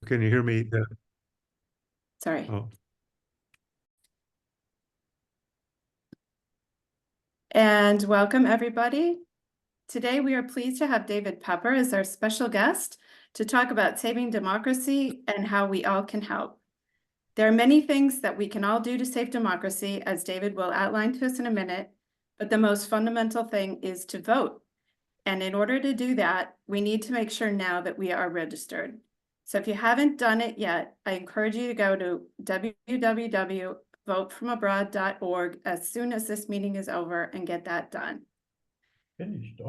Can you hear me? Sorry. Oh, And welcome, everybody. Today, we are pleased to have David Pepper as our special guest to talk about saving democracy and how we all can help. There are many things that we can all do to save democracy, as David will outline to us in a minute, but the most fundamental thing is to vote. And in order to do that, we need to make sure now that we are registered. So if you haven't done it yet, I encourage you to go to www.votefromabroad.org as soon as this meeting is over and get that done. finished.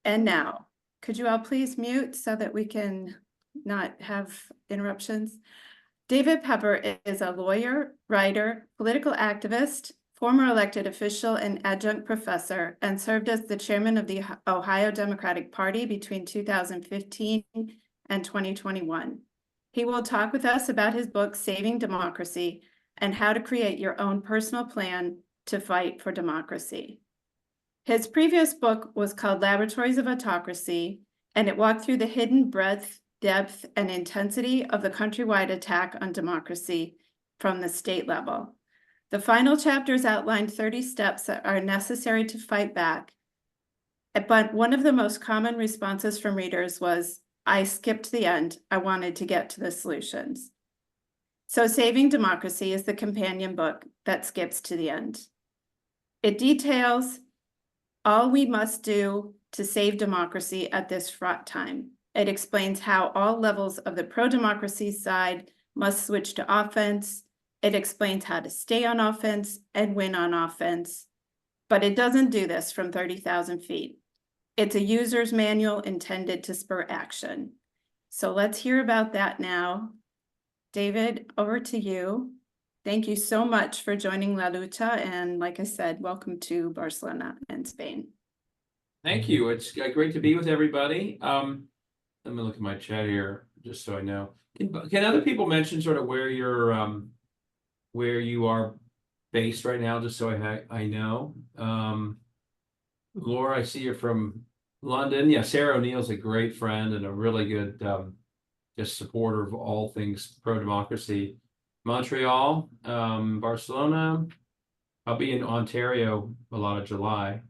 And now, could you all please mute so that we can not have interruptions? David Pepper is a lawyer, writer, political activist, former elected official and adjunct professor, and served as the chairman of the Ohio Democratic Party between 2015 and 2021. He will talk with us about his book, Saving Democracy, and how to create your own personal plan to fight for democracy. His previous book was called Laboratories of Autocracy, and it walked through the hidden breadth, depth, and intensity of the countrywide attack on democracy from the state level. The final chapters outlined 30 steps that are necessary to fight back. But one of the most common responses from readers was, I skipped the end. I wanted to get to the solutions. So Saving Democracy is the companion book that skips to the end. It details all we must do to save democracy at this fraught time. It explains how all levels of the pro-democracy side must switch to offense. It explains how to stay on offense and win on offense. But it doesn't do this from 30,000 feet. It's a user's manual intended to spur action. So let's hear about that now. David, over to you. Thank you so much for joining La Lucha. And like I said, welcome to Barcelona and Spain. Thank you. It's great to be with everybody. Let me look at my chat here, just so I know. Can other people mention sort of where you are based right now, just so I know? Laura, I see you're from London. Yeah, Sarah O'Neill's a great friend and a really good just supporter of all things pro-democracy. Montreal, Barcelona. I'll be in Ontario a lot of July.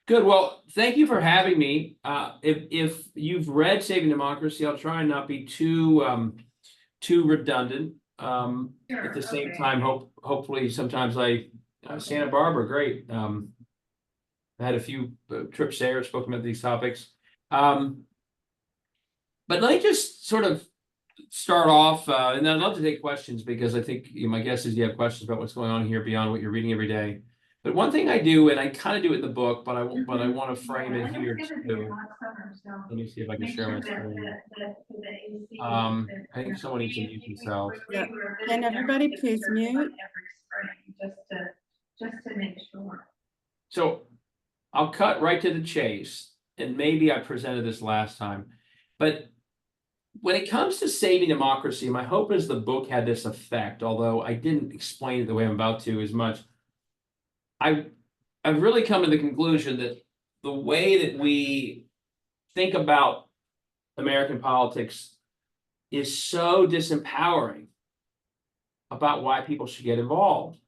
Good. Well, thank you for having me. If you've read Saving Democracy, I'll try and not be too redundant. Sure, at the same time, hopefully sometimes Santa Barbara, great. I had a few trips there, spoken about these topics. But let me just sort of start off, and I'd love to take questions because I think my guess is you have questions about what's going on here beyond what you're reading every day. But one thing I do, and I kind of do it in the book, but I want to frame it here too. Let me see if I can share my screen. I think someone needs to mute themselves. Yeah. Can everybody please mute? Just to make sure. So I'll cut right to the chase, and maybe I presented this last time, but when it comes to saving democracy, my hope is the book had this effect, although I didn't explain it the way I'm about to as much. I've really come to the conclusion that the way that we think about American politics is so disempowering about why people should get involved.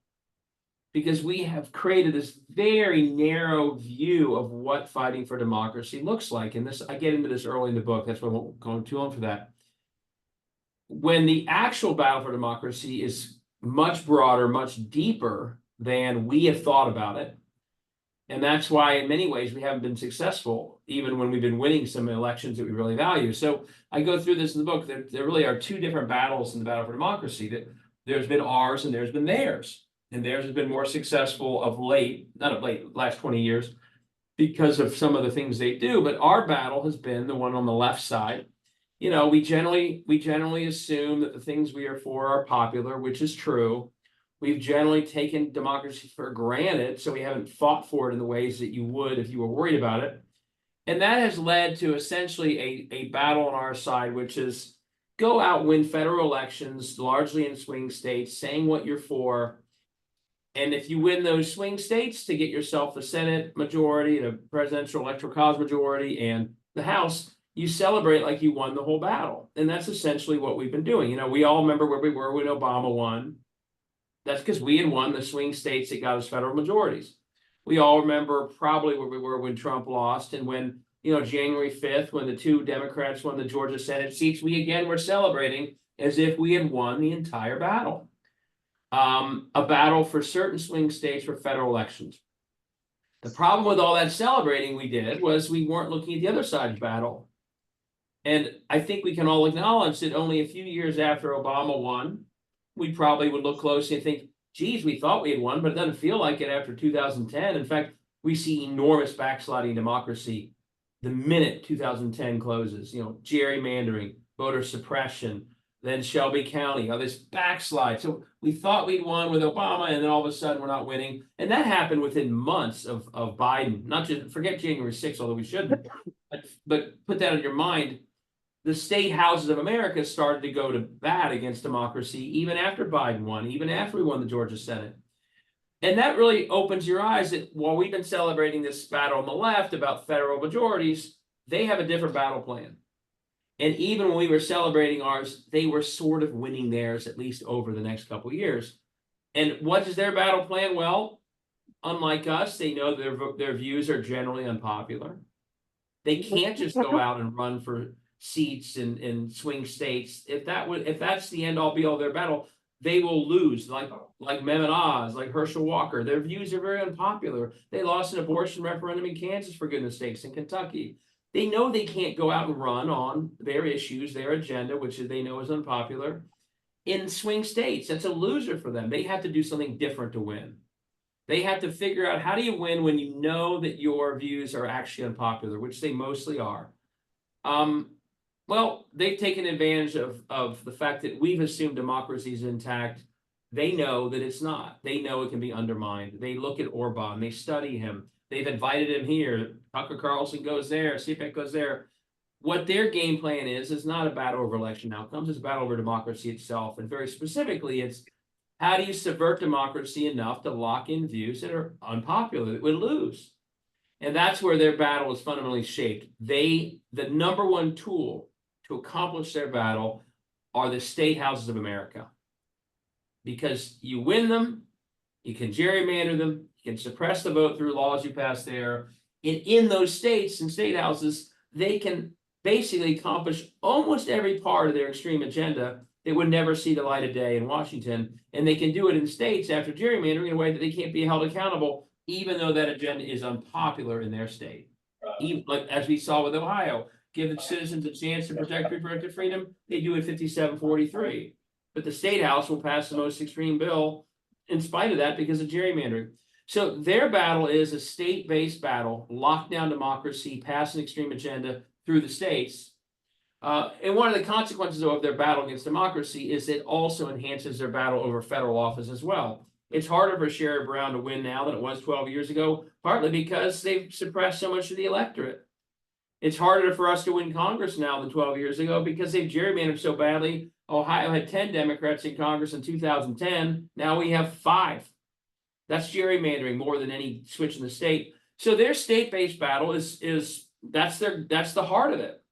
Because we have created this very narrow view of what fighting for democracy looks like. And this, I get into this early in the book, that's why I won't go too long for that. When the actual battle for democracy is much broader, much deeper than we have thought about it. And that's why in many ways we haven't been successful, even when we've been winning some elections that we really value. So I go through this in the book. There really are two different battles in the battle for democracy. That there's been ours and there's been theirs. And theirs has been more successful of late, not of late, last 20 years, because of some of the things they do. But our battle has been the one on the left side. You know, we generally assume that the things we are for are popular, which is true. We've generally taken democracy for granted, so we haven't fought for it in the ways that you would if you were worried about it. And that has led to essentially a battle on our side, which is go out, win federal elections, largely in swing states, saying what you're for. And if you win those swing states to get yourself the Senate majority, the presidential electoral college majority, and the House, you celebrate like you won the whole battle. And that's essentially what we've been doing. You know, we all remember where we were when Obama won. That's because we had won the swing states that got us federal majorities. We all remember probably where we were when Trump lost, and when, you know, January 5th, when the two Democrats won the Georgia Senate seats, we again were celebrating as if we had won the entire battle. A battle for certain swing states for federal elections. The problem with all that celebrating we did was we weren't looking at the other side's battle. And I think we can all acknowledge that only a few years after Obama won, we probably would look closely and think, geez, we thought we had won, but it doesn't feel like it after 2010. In fact, we see enormous backsliding in democracy the minute 2010 closes. You know, gerrymandering, voter suppression, then Shelby County, this backslide. So we thought we'd won with Obama, and then all of a sudden we're not winning. And that happened within months of Biden. Not just forget January 6th, although we shouldn't, but put that in your mind. The state houses of America started to go to bat against democracy even after Biden won, even after we won the Georgia Senate. And that really opens your eyes that while we've been celebrating this battle on the left about federal majorities, they have a different battle plan. And even when we were celebrating ours, they were sort of winning theirs, at least over the next couple of years. And what is their battle plan? Well, unlike us, they know their views are generally unpopular. They can't just go out and run for seats in swing states. If that's the end all be all their battle, they will lose. Like Mehmet Oz, like Herschel Walker. Their views are very unpopular. They lost an abortion referendum in Kansas, for goodness sakes, in Kentucky. They know they can't go out and run on their issues, their agenda, which they know is unpopular, in swing states. That's a loser for them. They have to do something different to win. They have to figure out, how do you win when you know that your views are actually unpopular, which they mostly are. Well, they've taken advantage of the fact that we've assumed democracy is intact. They know that it's not. They know it can be undermined. They look at Orban. They study him. They've invited him here. Tucker Carlson goes there. CPAC goes there. What their game plan is not a battle over election outcomes. It's a battle over democracy itself. And very specifically, it's how do you subvert democracy enough to lock in views that are unpopular, that would lose? And that's where their battle is fundamentally shaped. The number one tool to accomplish their battle are the state houses of America. Because you win them, you can gerrymander them, you can suppress the vote through laws you pass there. And in those states and state houses, they can basically accomplish almost every part of their extreme agenda that would never see the light of day in Washington. And they can do it in states after gerrymandering in a way that they can't be held accountable, even though that agenda is unpopular in their state. Even, like as we saw with Ohio, give the citizens a chance to protect reproductive freedom, they do it 57-43. But the state house will pass the most extreme bill in spite of that because of gerrymandering. So their battle is a state-based battle, lockdown democracy, pass an extreme agenda through the states. And one of the consequences of their battle against democracy is it also enhances their battle over federal office as well. It's harder for Sherrod Brown to win now than it was 12 years ago, partly because they've suppressed so much of the electorate. It's harder for us to win Congress now than 12 years ago because they've gerrymandered so badly. Ohio had 10 Democrats in Congress in 2010. Now we have 5. That's gerrymandering more than any switch in the state. So their state-based battle that's the heart of it.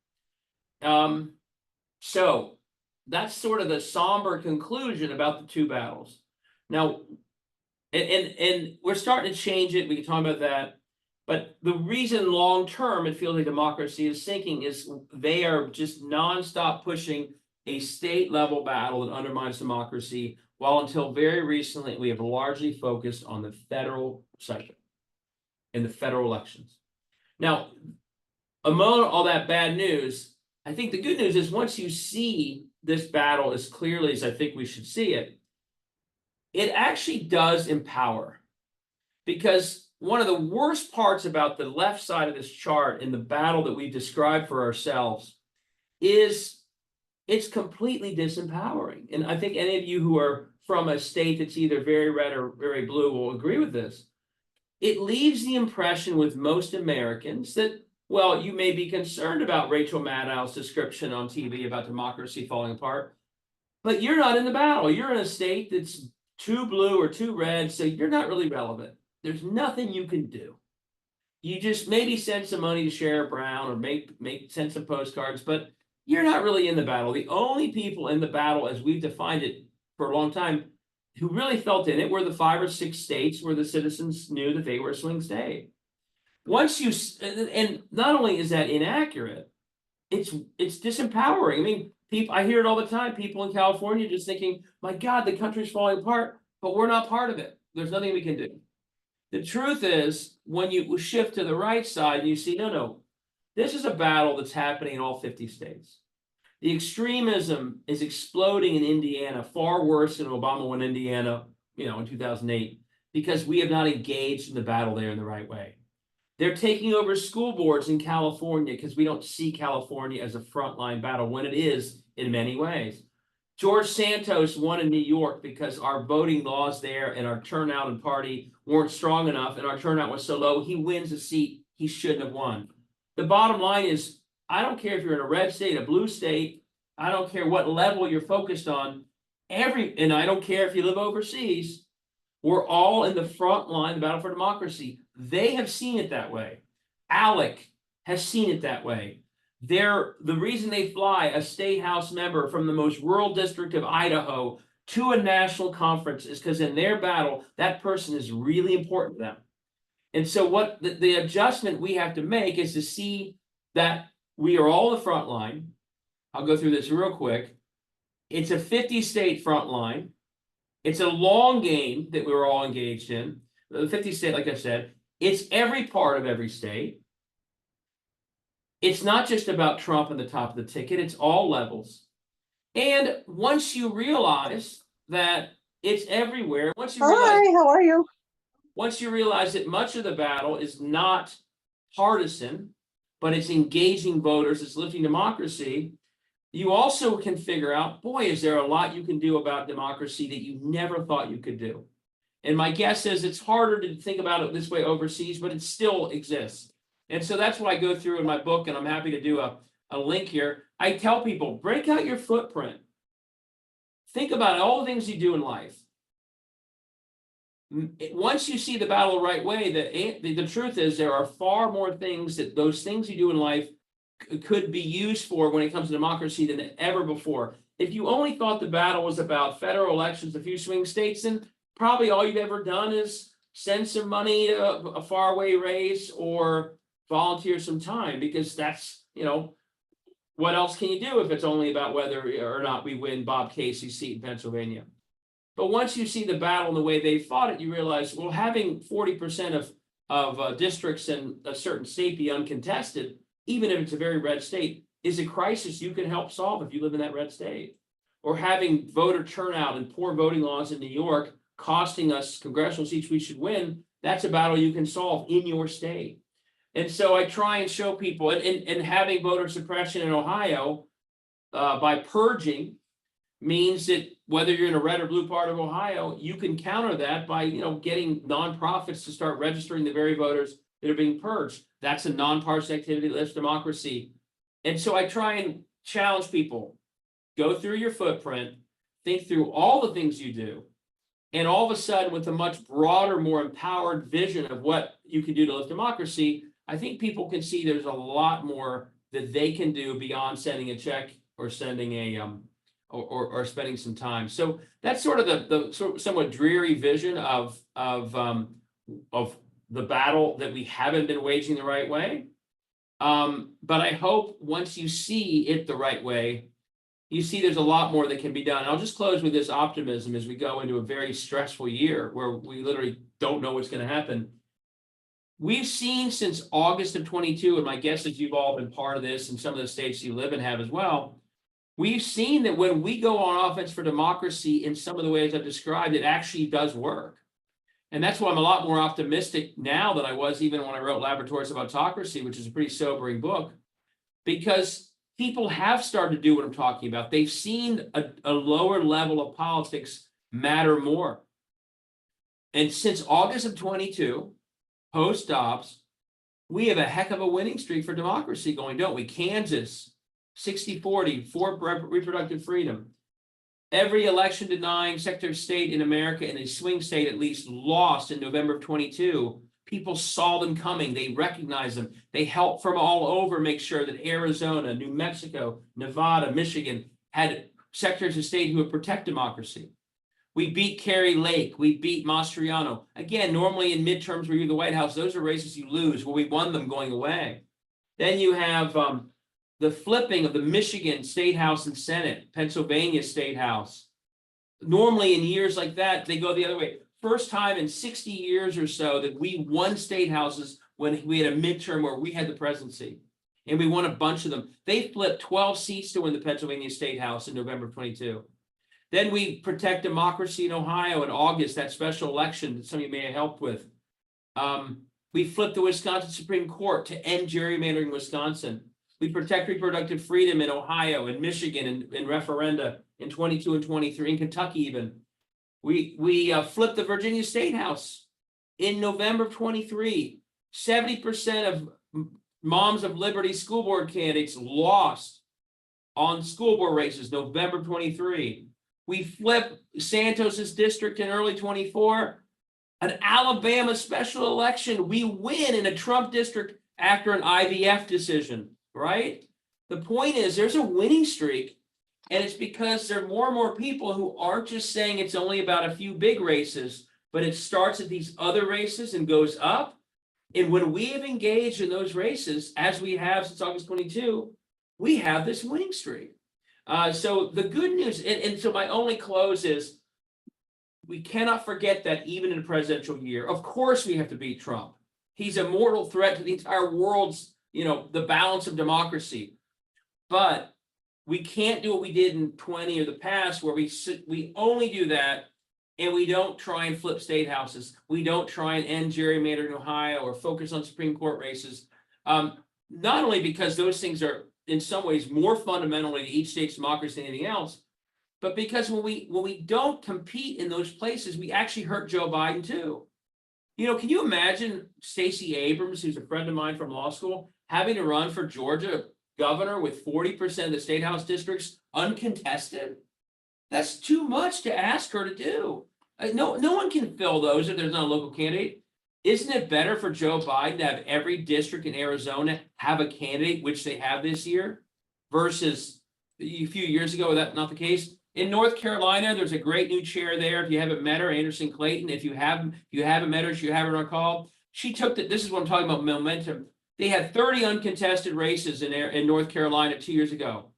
So that's sort of the somber conclusion about the two battles. Now, and we're starting to change it. We can talk about that. But the reason long term it feels like democracy is sinking is they are just nonstop pushing a state level battle that undermines democracy, while until very recently we have largely focused on the federal session and the federal elections. Now, among all that bad news, I think the good news is once you see this battle as clearly as I think we should see it, it actually does empower. Because one of the worst parts about the left side of this chart in the battle that we've described for ourselves is it's completely disempowering. And I think any of you who are from a state that's either very red or very blue will agree with this. It leaves the impression with most Americans that, well, you may be concerned about Rachel Maddow's description on TV about democracy falling apart, but you're not in the battle. You're in a state that's too blue or too red, so you're not really relevant. There's nothing you can do. you just maybe send some money to Sheriff Brown or send some postcards, but you're not really in the battle. The only people in the battle, as we've defined it for a long time, who really felt in it were the 5 or 6 states where the citizens knew that they were a swing state. Once you, and not only is that inaccurate, it's disempowering. I mean, people, I hear it all the time. People in California just thinking, my God, the country's falling apart, but we're not part of it. There's nothing we can do. The truth is, when you shift to the right side, you see, no, this is a battle that's happening in all 50 states. The extremism is exploding in Indiana, far worse than Obama won Indiana, in 2008, because we have not engaged in the battle there in the right way. They're taking over school boards in California because we don't see California as a frontline battle when it is in many ways. George Santos won in New York because our voting laws there and our turnout and party weren't strong enough, and our turnout was so low. He wins a seat he shouldn't have won. The bottom line is, I don't care if you're in a red state, a blue state, I don't care what level you're focused on, and I don't care if you live overseas, we're all in the front line, the battle for democracy. They have seen it that way. ALEC has seen it that way. The reason they fly a state house member from the most rural district of Idaho to a national conference is because in their battle, that person is really important to them. And so what the adjustment we have to make is to see that we are all the front line. I'll go through this real quick. It's a 50-state front line. It's a long game that we're all engaged in. The 50 state, like I said, it's every part of every state. It's not just about Trump and the top of the ticket, it's all levels. And once you realize that it's everywhere, Hi, how are you? Once you realize that much of the battle is not partisan, but it's engaging voters, it's lifting democracy, you also can figure out, boy, is there a lot you can do about democracy that you never thought you could do. And my guess is it's harder to think about it this way overseas, but it still exists. And so that's what I go through in my book, and I'm happy to do a link here. I tell people, break out your footprint. Think about all the things you do in life. Once you see the battle the right way, the truth is there are far more things that those things you do in life could be used for when it comes to democracy than ever before. If you only thought the battle was about federal elections, a few swing states, then probably all you've ever done is send some money to a faraway race or volunteer some time, because that's, what else can you do if it's only about whether or not we win Bob Casey's seat in Pennsylvania? But once you see the battle and the way they fought it, you realize, well, having 40% of districts in a certain state be uncontested, even if it's a very red state, is a crisis you can help solve if you live in that red state. Or having voter turnout and poor voting laws in New York costing us congressional seats we should win, that's a battle you can solve in your state. And so I try and show people, and having voter suppression in Ohio by purging means that whether you're in a red or blue part of Ohio, you can counter that by getting nonprofits to start registering the very voters that are being purged. That's a nonpartisan activity that lifts democracy. And so I try and challenge people, go through your footprint, think through all the things you do, and all of a sudden, with a much broader, more empowered vision of what you can do to lift democracy, I think people can see there's a lot more that they can do beyond sending a check or sending a or spending some time. So that's sort of the somewhat dreary vision of the battle that we haven't been waging the right way. But I hope once you see it the right way, you see there's a lot more that can be done. And I'll just close with this optimism as we go into a very stressful year where we literally don't know what's going to happen. We've seen since August of 22, and my guess is you've all been part of this, and some of the states you live in have as well. We've seen that when we go on offense for democracy in some of the ways I've described, it actually does work. And that's why I'm a lot more optimistic now than I was even when I wrote Laboratories of Autocracy, which is a pretty sobering book, because people have started to do what I'm talking about. They've seen a lower level of politics matter more. And since August of 22, post-Dobbs, we have a heck of a winning streak for democracy going, don't we? Kansas, 60-40 for reproductive freedom. Every election denying Secretary of State in America in a swing state at least lost in November of 22. People saw them coming. They recognized them. They helped from all over make sure that Arizona, New Mexico, Nevada, Michigan had secretaries of state who would protect democracy. We beat Kerry Lake. We beat Mastriano. Again, normally in midterms where you're the White House, those are races you lose. Well, we won them going away. Then you have the flipping of the Michigan State House and Senate, Pennsylvania State House. Normally in years like that, they go the other way. First time in 60 years or so that we won state houses when we had a midterm where we had the presidency. And we won a bunch of them. They flipped 12 seats to win the Pennsylvania State House in November of 22. Then we protect democracy in Ohio in August, that special election that some of you may have helped with. We flipped the Wisconsin Supreme Court to end gerrymandering in Wisconsin. We protect reproductive freedom in Ohio and Michigan and referenda in 22 and 23, in Kentucky even. We flipped the Virginia State House in November of 23. 70% of Moms of Liberty school board candidates lost on school board races, November 23. We flipped Santos's district in early 24. An Alabama special election, we win in a Trump district after an IVF decision, right? The point is there's a winning streak, and it's because there are more and more people who aren't just saying it's only about a few big races, but it starts at these other races and goes up. And when we have engaged in those races, as we have since August 22, we have this winning streak. So the good news, and so my only close is, we cannot forget that even in a presidential year, of course we have to beat Trump. He's a mortal threat to the entire world's, the balance of democracy. But we can't do what we did in 20 or the past, where we only do that and we don't try and flip state houses. We don't try and end gerrymandering in Ohio or focus on Supreme Court races. Not only because those things are in some ways more fundamentally to each state's democracy than anything else, but because when we don't compete in those places, we actually hurt Joe Biden too. Can you imagine Stacey Abrams, who's a friend of mine from law school, having to run for Georgia governor with 40% of the state house districts uncontested? That's too much to ask her to do. No one can fill those if there's not a local candidate. Isn't it better for Joe Biden to have every district in Arizona have a candidate, which they have this year, versus a few years ago, that's not the case? In North Carolina, there's a great new chair there. If you haven't met her, Anderson Clayton. If you haven't met her, you have her on a call. She took this is what I'm talking about, momentum. They had 30 uncontested races in North Carolina 2 years ago.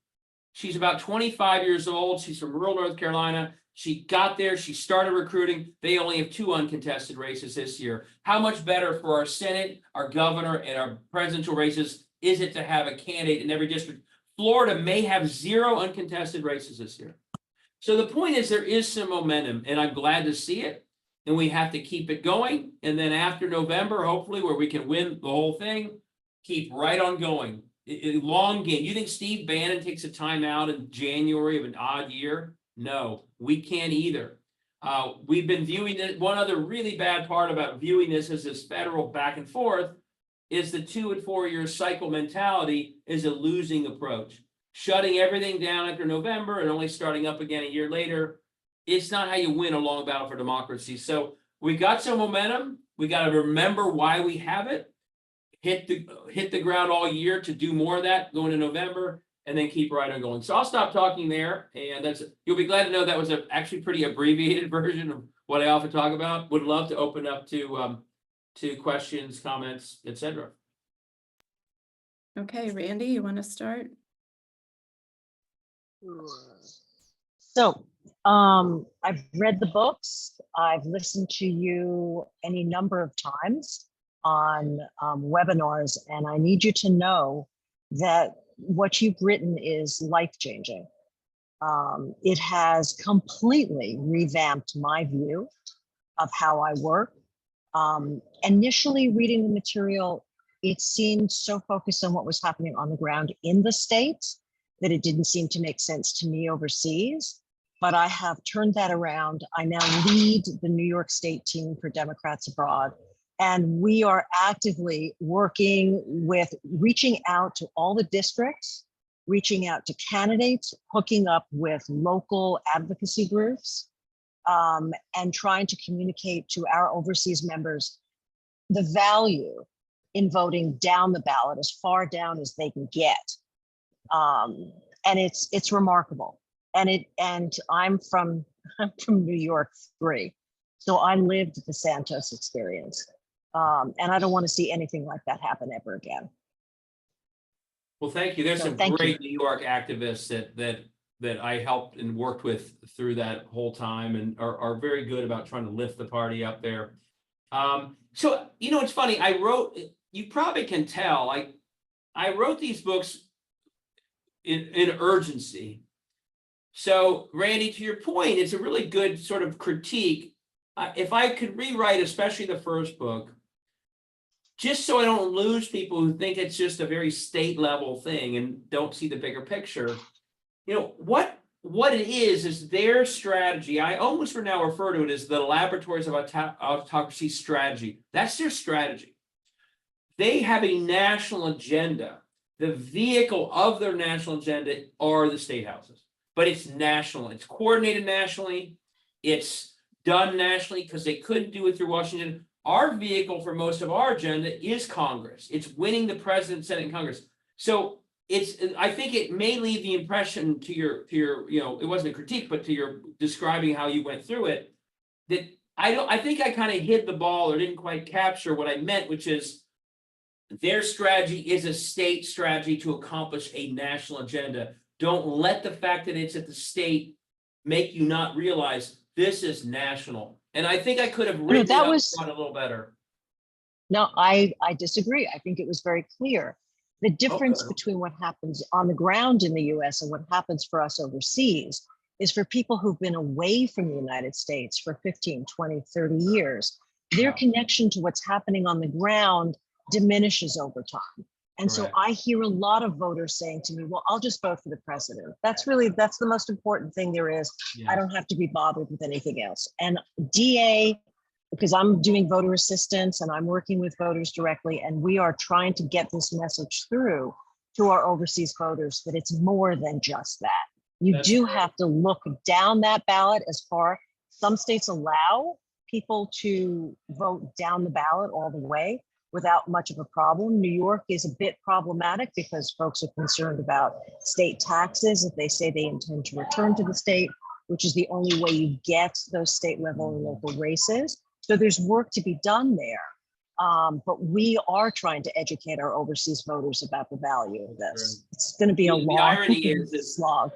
She's about 25 years old. She's from rural North Carolina. She got there. She started recruiting. They only have 2 uncontested races this year. How much better for our Senate, our governor, and our presidential races is it to have a candidate in every district? Florida may have 0 uncontested races this year. So the point is there is some momentum, and I'm glad to see it. And we have to keep it going. And then after November, hopefully, where we can win the whole thing, keep right on going. Long game. You think Steve Bannon takes a timeout in January of an odd year? No, we can't either. We've been viewing it. One other really bad part about viewing this as this federal back and forth is the 2 and 4 year cycle mentality is a losing approach. Shutting everything down after November and only starting up again a year later. It's not how you win a long battle for democracy. So we got some momentum. We got to remember why we have it. Hit the ground all year to do more of that going to November, and then keep right on going. So I'll stop talking there, and you'll be glad to know that was actually pretty abbreviated version of what I often talk about. Would love to open up to questions, comments, etc. Okay, Randy, you want to start? So I've read the books. I've listened to you any number of times on webinars, and I need you to know that what you've written is life-changing. It has completely revamped my view of how I work. Initially reading the material, it seemed so focused on what was happening on the ground in the States that it didn't seem to make sense to me overseas. But I have turned that around. I now lead the New York State team for Democrats Abroad. And we are actively working with reaching out to all the districts, reaching out to candidates, hooking up with local advocacy groups, and trying to communicate to our overseas members the value in voting down the ballot as far down as they can get. And it's remarkable. And I'm from New York 3. So I lived the Santos experience. And I don't want to see anything like that happen ever again. Well, thank you. There's So some thank great New York activists that I helped and worked with through that whole time, and are very good about trying to lift the party up there. So, it's funny. You probably can tell, I wrote these books in urgency. So, Randy, to your point, it's a really good sort of critique. If I could rewrite, especially the first book, just so I don't lose people who think it's just a very state level thing and don't see the bigger picture, what it is their strategy. I almost for now refer to it as the laboratories of autocracy strategy. That's their strategy. They have a national agenda. The vehicle of their national agenda are the state houses, but it's national. It's coordinated nationally. It's done nationally because they couldn't do it through Washington. Our vehicle for most of our agenda is Congress. It's winning the president, Senate, and Congress. So I think it may leave the impression to your, it wasn't a critique, but to your describing how you went through it, that I think I kind of hid the ball or didn't quite capture what I meant, which is their strategy is a state strategy to accomplish a national agenda. Don't let the fact that it's at the state make you not realize this is national. And I think I could have written that it up was front a little better. No, I disagree. I think it was very clear. The difference Okay. between what happens on the ground in the US and what happens for us overseas is for people who've been away from the United States for 15, 20, 30 years, their Yeah. connection to what's happening on the ground diminishes over time. And so Correct. I hear a lot of voters saying to me, well, I'll just vote for the president. That's the most important thing there is. Yeah. I don't have to be bothered with anything else. And DA, because I'm doing voter assistance and I'm working with voters directly, and we are trying to get this message through to our overseas voters that it's more than just that. You That's do great. have to look down that ballot as far. Some states allow people to vote down the ballot all the way without much of a problem. New York is a bit problematic because folks are concerned about state taxes if they say they intend to return to the state, which is the only way you get those state level and local races. So there's work to be done there. But we are trying to educate our overseas voters about the value of this. Right. It's going to be a The long irony is slog.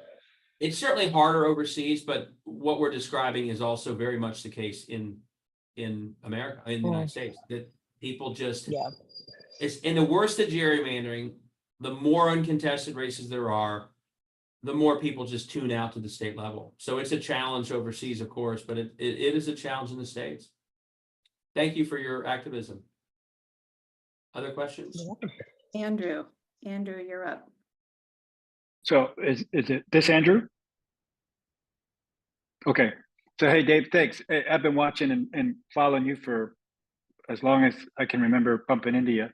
it's certainly harder overseas, but what we're describing is also very much the case in America, in the United States, that people just, Yeah. it's in the worst of gerrymandering, the more uncontested races there are, the more people just tune out to the state level. So it's a challenge overseas, of course, but it is a challenge in the States. Thank you for your activism. Other questions? Andrew, you're up. So is it this Andrew? Okay. So hey Dave, thanks. I've been watching and following you for as long as I can remember bumping into you.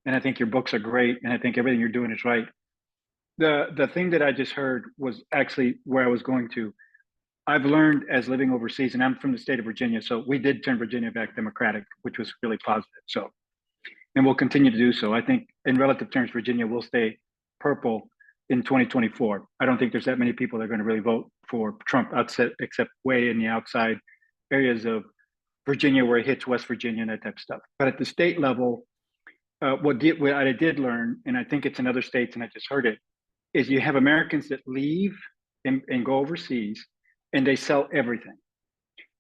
And I think your books are great. And I think everything you're doing is right. The thing that I just heard was actually where I was going to. I've learned as living overseas, and I'm from the state of Virginia. So we did turn Virginia back Democratic, which was really positive. So, and we'll continue to do so. I think in relative terms, Virginia will stay purple in 2024. I don't think there's that many people that are going to really vote for Trump except way in the outside areas of Virginia where it hits West Virginia and that type of stuff. But at the state level, what I did learn, and I think it's in other states, and I just heard it, is you have Americans that leave and go overseas and they sell everything.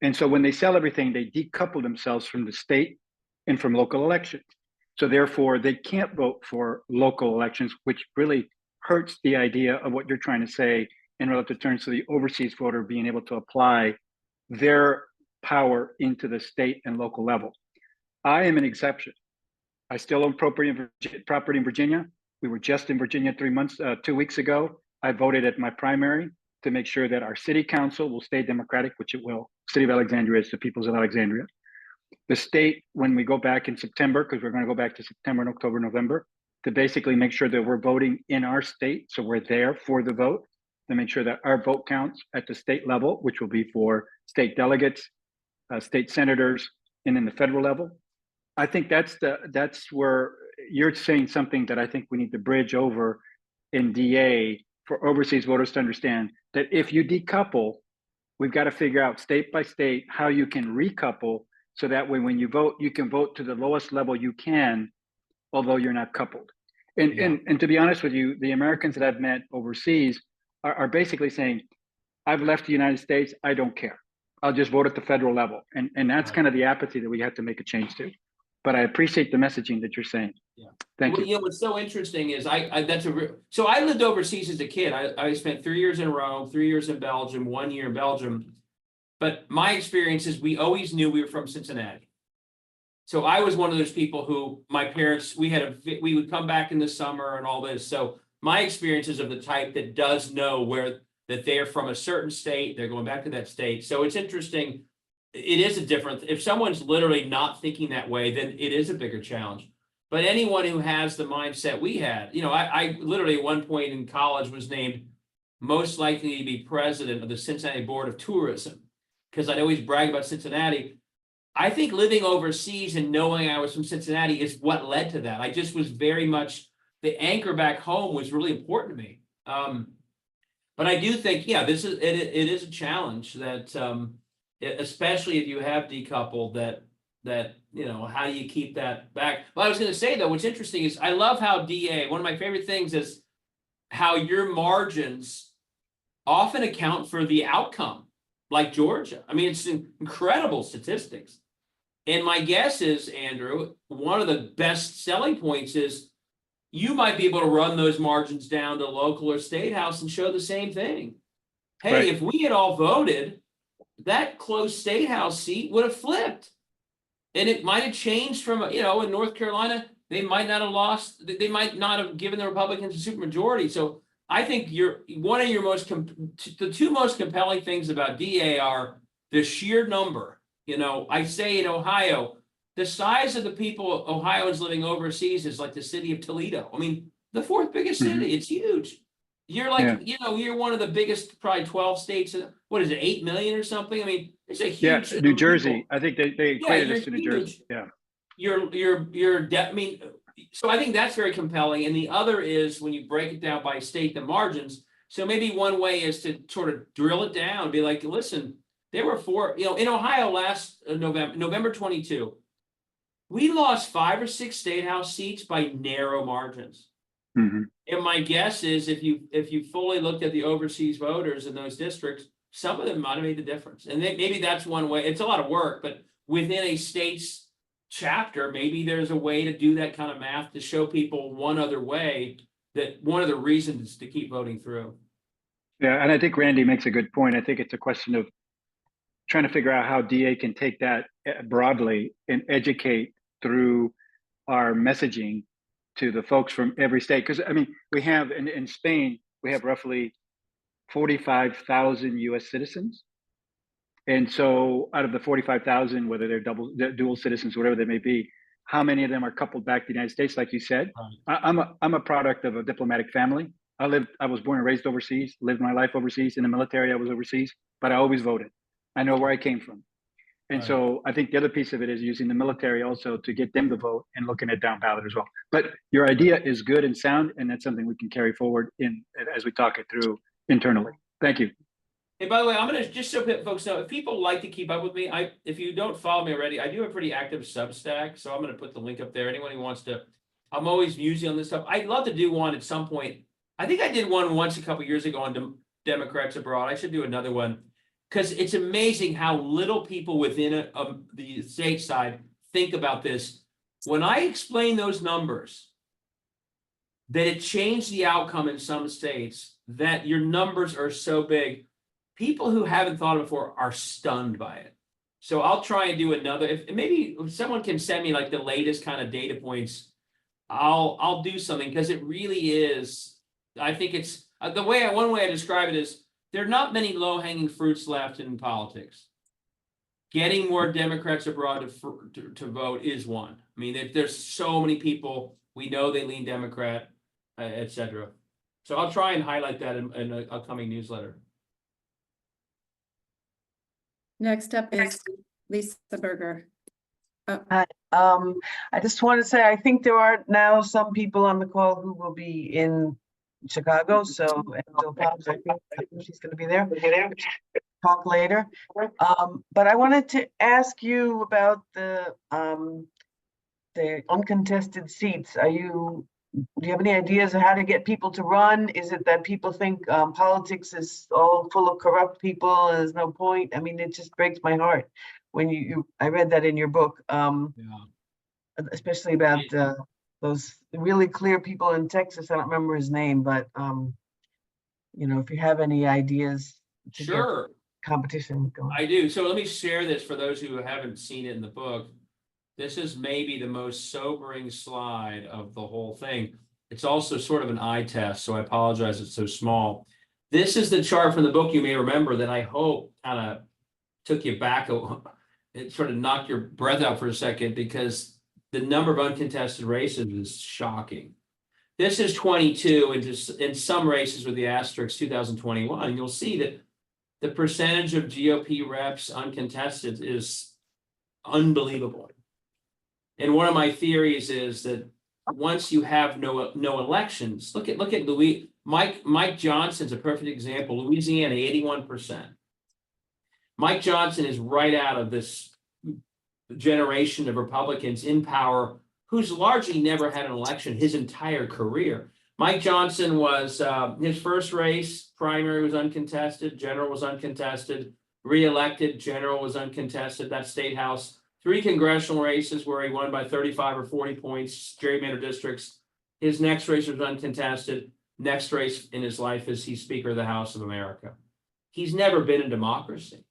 And so when they sell everything, they decouple themselves from the state and from local elections. So therefore, they can't vote for local elections, which really hurts the idea of what you're trying to say in relative terms to the overseas voter being able to apply their power into the state and local level. I am an exception. I still own property in Virginia. We were just in Virginia 2 weeks ago. I voted at my primary to make sure that our city council will stay Democratic, which it will. City of Alexandria is the Peoples of Alexandria. The state, when we go back in September, because we're going to go back to September and October, November, to basically make sure that we're voting in our state. So we're there for the vote, to make sure that our vote counts at the state level, which will be for state delegates, state senators, and in the federal level. I think that's where you're saying something that I think we need to bridge over in DA for overseas voters to understand that if you decouple, we've got to figure out state by state how you can recouple so that way when you vote, you can vote to the lowest level you can, although you're not coupled. And to be honest with you, the Americans that I've met overseas are basically saying, I've left the United States, I don't care. I'll just vote at the federal level. And that's Right. kind of the apathy that we have to make a change to. But I appreciate the messaging that you're saying. Yeah. Thank Well, you. know, what's so interesting is so I lived overseas as a kid. I spent 3 years in Rome, 3 years in Belgium, 1 year in Belgium. But my experience is we always knew we were from Cincinnati. So I was one of those people who my parents, we would come back in the summer and all this. So my experience is of the type that does know that they're from a certain state, they're going back to that state. So it's interesting. It is a difference. If someone's literally not thinking that way, then it is a bigger challenge. But anyone who has the mindset we had, I literally at one point in college was named most likely to be president of the Cincinnati Board of Tourism because I'd always brag about Cincinnati. I think living overseas and knowing I was from Cincinnati is what led to that. I just was very much, the anchor back home was really important to me. But I do think, it is a challenge that, especially if you have decoupled, that how do you keep that back? Well, I was going to say though, what's interesting is I love how DA, one of my favorite things is how your margins often account for the outcome, like Georgia. I mean, it's incredible statistics. And my guess is, Andrew, one of the best selling points is you might be able to run those margins down to local or state house and show the same thing. Hey, Right. if we had all voted, that close state house seat would have flipped. And it might have changed from, in North Carolina, they might not have lost, they might not have given the Republicans a supermajority. So I think the two most compelling things about DA are the sheer number. I say in Ohio, the size of the people Ohioans living overseas is like the city of Toledo. I mean, the fourth biggest city, it's huge. You're like, you're one of the biggest, probably 12 states. What is it, 8 million or something? I mean, it's a huge. New Jersey. People. I think they equated us to New Jersey. Yeah. So I think that's very compelling. And the other is when you break it down by state, the margins. So maybe one way is to sort of drill it down, be like, listen, there were four, in Ohio last November 22, we lost 5 or 6 state house seats by narrow margins. Mm-hmm. And my guess is if you fully looked at the overseas voters in those districts, some of them might have made the difference. And maybe that's one way. It's a lot of work, but within a state's chapter, maybe there's a way to do that kind of math to show people one other way, that one of the reasons to keep voting through. Yeah, and I think Randy makes a good point. I think it's a question of trying to figure out how DA can take that broadly and educate through our messaging to the folks from every state. Because I mean, we have in Spain, we have roughly 45,000 US citizens. And so out of the 45,000, whether they're dual citizens, whatever they may be, how many of them are coupled back to the United States? Like you said, I'm a product of a diplomatic family. I was born and raised overseas, lived my life overseas. In the military, I was overseas, but I always voted. I know where I came from. And so I think the other piece of it is using the military also to get them to vote and looking at down ballot as well. But your idea is good and sound, and that's something we can carry forward as we talk it through internally. Thank you. Hey, by the way, I'm going to just so folks know, if people like to keep up with me, if you don't follow me already, I do a pretty active Substack. So I'm going to put the link up there. Anyone who wants to, I'm always musing on this stuff. I'd love to do one at some point. I think I did one once a couple years ago on Democrats abroad. I should do another one because it's amazing how little people within the state side think about this. When I explain those numbers, that it changed the outcome in some states, that your numbers are so big, people who haven't thought of it before are stunned by it. So I'll try and do another. If someone can send me like the latest kind of data points, I'll do something because it really is. I think it's one way I describe it is there are not many low-hanging fruits left in politics. Getting more Democrats abroad to vote is one. I mean, there's so many people we know they lean Democrat, etc. So I'll try and highlight that in an upcoming newsletter. Next up is Lisa Berger. I just want to say, I think there are now some people on the call who will be in Chicago, so Angela Pops, I think she's gonna be there. Talk later. But I wanted to ask you about the uncontested seats. Do you have any ideas of how to get people to run? Is it that people think politics is all full of corrupt people and there's no point? I mean, it just breaks my heart when I read that in your book, especially about those really clear people in Texas. I don't remember his name, but if you have any ideas to Sure. get competition going. I do. So let me share this for those who haven't seen it in the book. This is maybe the most sobering slide of the whole thing. It's also sort of an eye test, so I apologize it's so small. This is the chart from the book you may remember that I hope kind of took you back. It sort of knocked your breath out for a second because the number of uncontested races is shocking. This is 22, and just in some races with the asterisks 2021, you'll see that the percentage of GOP reps uncontested is unbelievable. And one of my theories is that once you have no elections, look at Mike Johnson's a perfect example. Louisiana, 81%. Mike Johnson is right out of this generation of Republicans in power who's largely never had an election his entire career. Mike Johnson was his first race, primary was uncontested, general was uncontested, re-elected, general was uncontested, that's state house. 3 congressional races where he won by 35 or 40 points, gerrymandered districts. His next race was uncontested. Next race in his life is he's Speaker of the House of America. He's never been in democracy.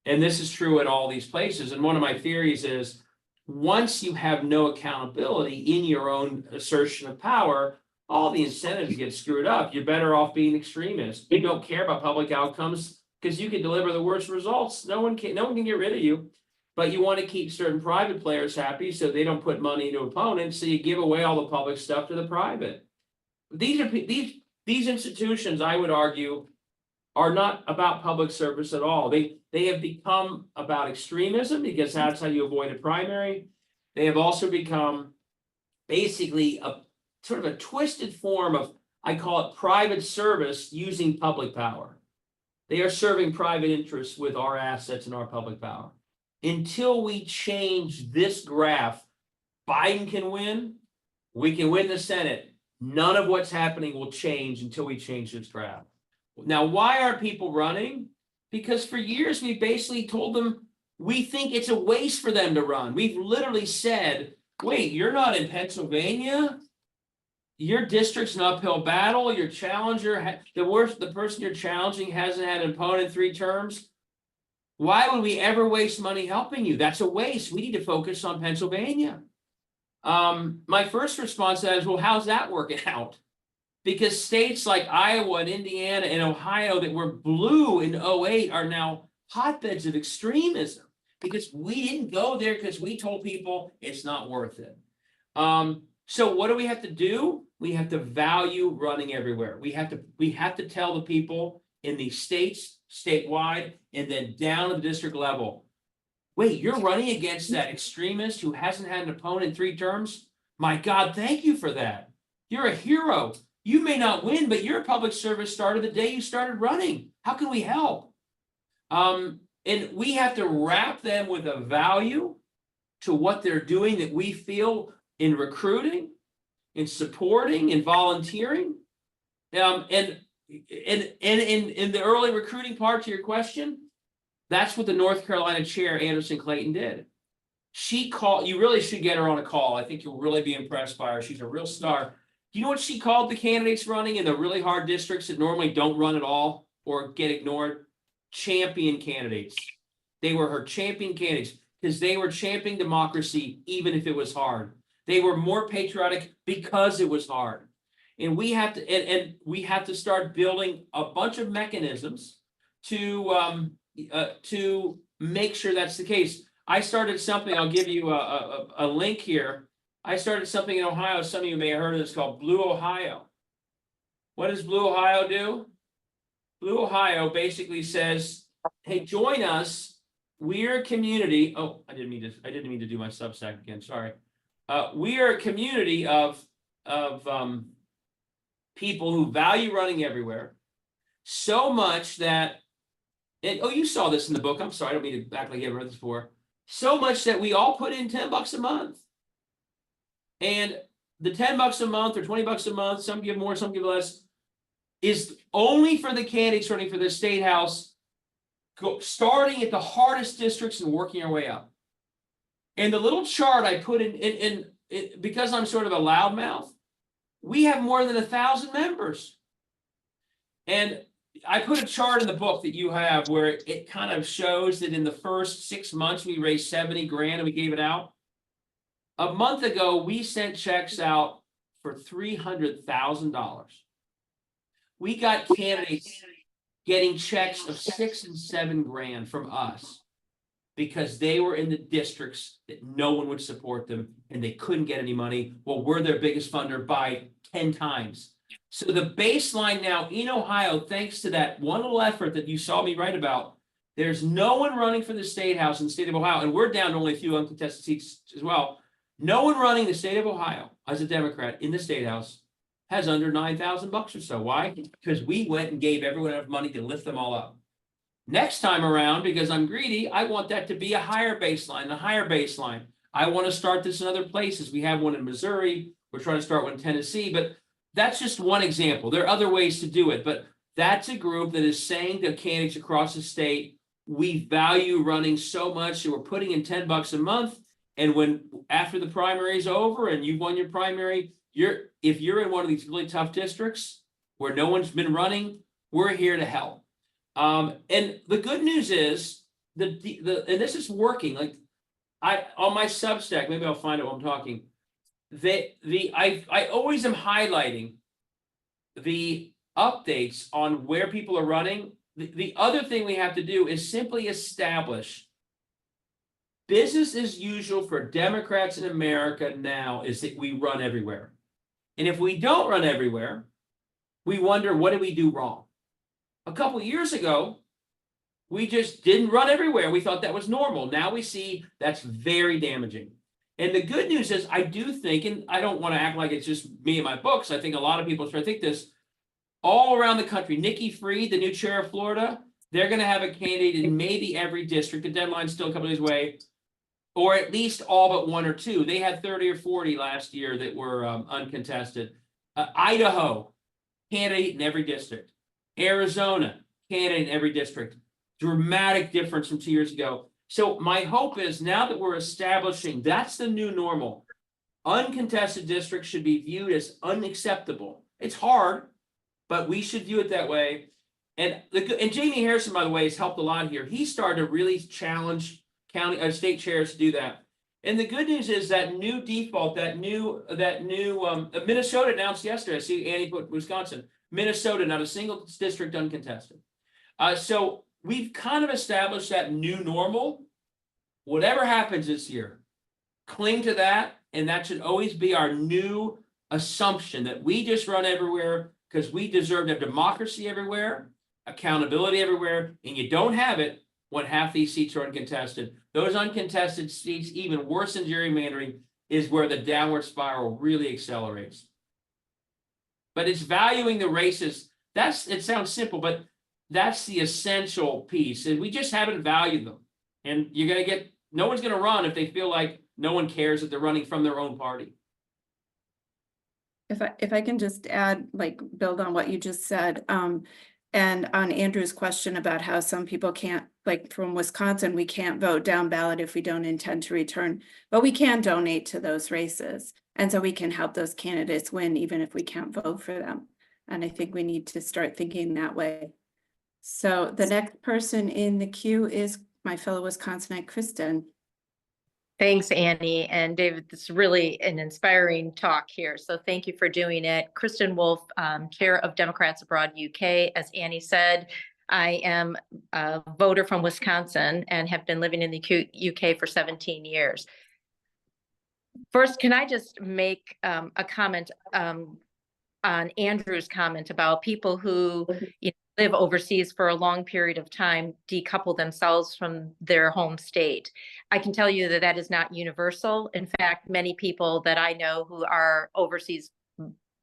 And this is true at all these places. And one of my theories is once you have no accountability in your own assertion of power, all the incentives get screwed up. You're better off being extremist. You don't care about public outcomes because you can deliver the worst results. No one can get rid of you. But you want to keep certain private players happy so they don't put money into opponents. So you give away all the public stuff to the private. These institutions, I would argue, are not about public service at all. They have become about extremism because that's how you avoid a primary. They have also become basically a sort of a twisted form of, I call it private service using public power. They are serving private interests with our assets and our public power. Until we change this graph, Biden can win, we can win the Senate. None of what's happening will change until we change this graph. Now, why are people running? Because for years, we basically told them we think it's a waste for them to run. We've literally said, wait, you're not in Pennsylvania? Your district's an uphill battle. Your challenger, the person you're challenging hasn't had an opponent 3 terms. Why would we ever waste money helping you? That's a waste. We need to focus on Pennsylvania. My first response to that is, well, how's that working out? Because states like Iowa and Indiana and Ohio that were blue in 2008 are now hotbeds of extremism because we didn't go there because we told people it's not worth it. So what do we have to do? We have to value running everywhere. We have to tell the people in the states, statewide, and then down to the district level. Wait, you're running against that extremist who hasn't had an opponent in 3 terms? My God, thank you for that. You're a hero. You may not win, but your public service started the day you started running. How can we help? And we have to wrap them with a value to what they're doing that we feel in recruiting, in supporting, in volunteering. And in the early recruiting part to your question, that's what the North Carolina chair, Anderson Clayton, did. She called, you really should get her on a call. I think you'll really be impressed by her. She's a real star. Do you know what she called the candidates running in the really hard districts that normally don't run at all or get ignored? Champion candidates. They were her champion candidates because they were championing democracy even if it was hard. They were more patriotic because it was hard. And we have to, and we have to start building a bunch of mechanisms to make sure that's the case. I started something, I'll give you a link here. I started something in Ohio, some of you may have heard of this, called Blue Ohio. What does Blue Ohio do? Blue Ohio basically says, hey, join us we're a community. Oh, I didn't mean to do my Substack again. Sorry. We are a community of people who value running everywhere so much that, oh, you saw this in the book. I'm sorry, I don't mean to act like you haven't read this before. So much that we all put in $10 a month. And the $10 a month or $20 a month, some give more, some give less, is only for the candidates running for the state house, starting at the hardest districts and working our way up. And the little chart I put in because I'm sort of a loudmouth, we have more than 1,000 members. And I put a chart in the book that you have where it kind of shows that in the first 6 months, we raised 70 grand and we gave it out. A month ago, we sent checks out for $300,000. We got candidates getting checks of 6 and 7 grand from us because they were in the districts that no one would support them and they couldn't get any money. Well, we're their biggest funder by 10 times. So the baseline now in Ohio, thanks to that one little effort that you saw me write about, there's no one running for the state house in the state of Ohio, and we're down to only a few uncontested seats as well. No one running the state of Ohio as a Democrat in the state house has under $9,000 or so. Why? Because we went and gave everyone enough money to lift them all up. Next time around, because I'm greedy, I want that to be a higher baseline, a higher baseline. I want to start this in other places. We have one in Missouri. We're trying to start one in Tennessee, but that's just one example. There are other ways to do it, but that's a group that is saying to candidates across the state, we value running so much, so we're putting in $10 a month. And when after the primary is over and you've won your primary, if you're in one of these really tough districts where no one's been running, we're here to help. And the good news is and this is working. Like on my Substack, maybe I'll find it while I'm talking. I always am highlighting the updates on where people are running. The other thing we have to do is simply establish business as usual for Democrats in America now is that we run everywhere. And if we don't run everywhere, we wonder, what did we do wrong? A couple of years ago, we just didn't run everywhere. We thought that was normal. Now we see that's very damaging. And the good news is, I do think, and I don't want to act like it's just me and my books. I think a lot of people try to think this all around the country. Nikki Fried, the new chair of Florida, they're going to have a candidate in maybe every district. The deadline's still a couple of days away, or at least all but 1 or 2. They had 30 or 40 last year that were uncontested. Idaho, candidate in every district. Arizona, candidate in every district. Dramatic difference from 2 years ago. So my hope is now that we're establishing that's the new normal, uncontested districts should be viewed as unacceptable. It's hard, but we should view it that way. And Jamie Harrison, by the way, has helped a lot here. He started to really challenge county state chairs to do that. And the good news is that new default, that new Minnesota announced yesterday. I see Annie put Wisconsin, Minnesota, not a single district uncontested. So we've kind of established that new normal. Whatever happens this year, cling to that, and that should always be our new assumption that we just run everywhere because we deserve to have democracy everywhere, accountability everywhere, and you don't have it when half these seats are uncontested. Those uncontested seats, even worse than gerrymandering, is where the downward spiral really accelerates. But it's valuing the races. It sounds simple, but that's the essential piece. And we just haven't valued them. And you're going to get, no one's going to run if they feel like no one cares that they're running from their own party. If I can just add, like, build on what you just said, and on Andrew's question about how some people can't, like from Wisconsin, we can't vote down ballot if we don't intend to return, but we can donate to those races. And so we can help those candidates win, even if we can't vote for them. And I think we need to start thinking that way. So the next person in the queue is my fellow Wisconsinite, Kristen. Thanks, Annie and David. This is really an inspiring talk here. So thank you for doing it. Kristen Wolf, Chair of Democrats Abroad UK. As Annie said, I am a voter from Wisconsin and have been living in the UK for 17 years. First, can I just make a comment on Andrew's comment about people who live overseas for a long period of time decouple themselves from their home state. I can tell you that that is not universal. In fact, many people that I know who are overseas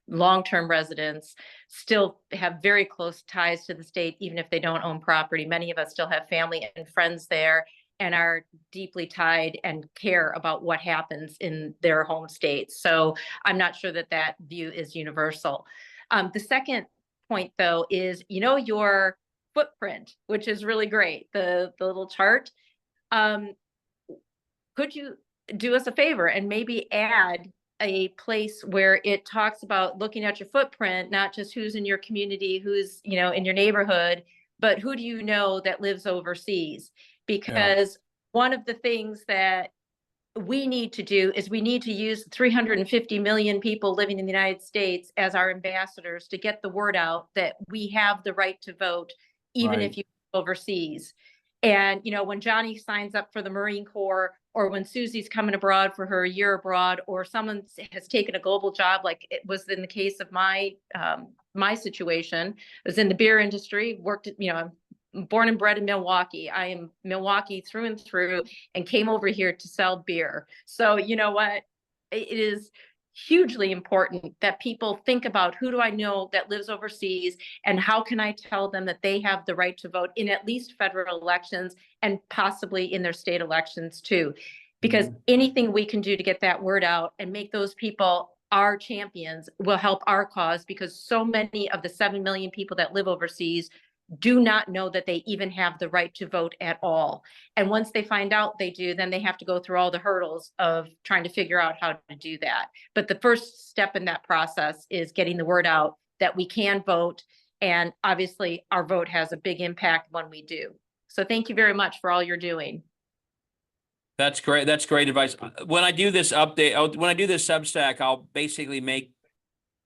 long-term residents still have very close ties to the state, even if they don't own property. Many of us still have family and friends there and are deeply tied and care about what happens in their home states. So I'm not sure that that view is universal. The second point, though, is, your footprint, which is really great, the little chart. Could you do us a favor and maybe add a place where it talks about looking at your footprint, not just who's in your community, who's, in your neighborhood, but who do you know that lives overseas? Because one of the things that we need to do is we need to use 350 million people living in the United States as our ambassadors to get the word out that we have the right to vote, even if you live overseas. And, when Johnny signs up for the Marine Corps, or when Susie's coming abroad for her year abroad, or someone has taken a global job, like it was in the case of my situation, I was in the beer industry, worked, I'm born and bred in Milwaukee. I am Milwaukee through and through, and came over here to sell beer. So you know what? It is hugely important that people think about, who do I know that lives overseas, and how can I tell them that they have the right to vote in at least federal elections, and possibly in their state elections too. Because anything we can do to get that word out and make those people our champions will help our cause, because so many of the 7 million people that live overseas do not know that they even have the right to vote at all. And once they find out they do, then they have to go through all the hurdles of trying to figure out how to do that. But the first step in that process is getting the word out that we can vote. And obviously our vote has a big impact when we do. So thank you very much for all you're doing. That's great. That's great advice. When I do this update, when I do this Substack, I'll basically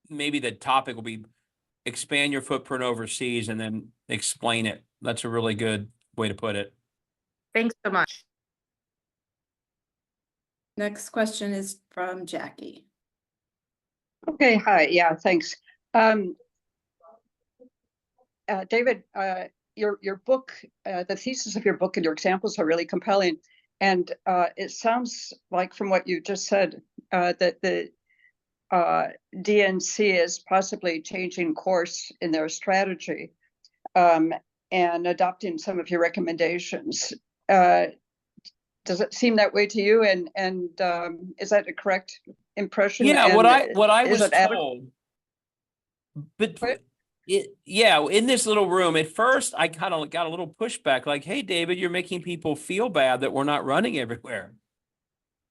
maybe the topic will be expand your footprint overseas and then explain it. That's a really good way to put it. Thanks so much. Next question is from Jackie. Okay, hi. Yeah, thanks. David, your book, the thesis of your book and your examples are really compelling. And it sounds like, from what you just said, that the DNC is possibly changing course in their strategy and adopting some of your recommendations. Does it seem that way to you? And is that a correct impression? Yeah, and what I was told, but in this little room, at first I kind of got a little pushback, like, "Hey, David, you're making people feel bad that we're not running everywhere."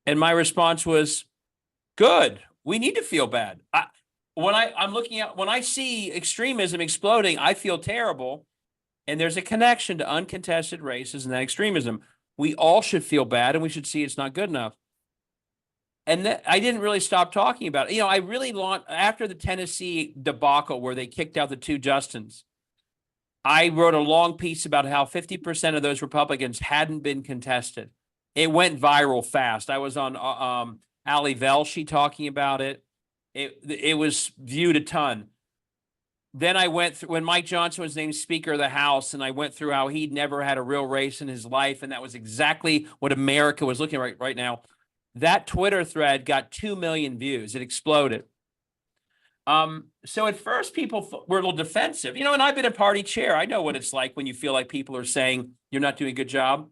And my response was, "Good. We need to feel bad." When I see extremism exploding, I feel terrible. And there's a connection to uncontested races and that extremism. We all should feel bad, and we should see it's not good enough. And I didn't really stop talking about it. I really after the Tennessee debacle where they kicked out the 2 Justins, I wrote a long piece about how 50% of those Republicans hadn't been contested. It went viral fast. I was on Ali Velshi talking about it. It was viewed a ton. Then I went through when Mike Johnson was named Speaker of the House, and I went through how he'd never had a real race in his life, and that was exactly what America was looking at right now. That Twitter thread got 2 million views. It exploded. So at first people were a little defensive, and I've been a party chair. I know what it's like when you feel like people are saying you're not doing a good job.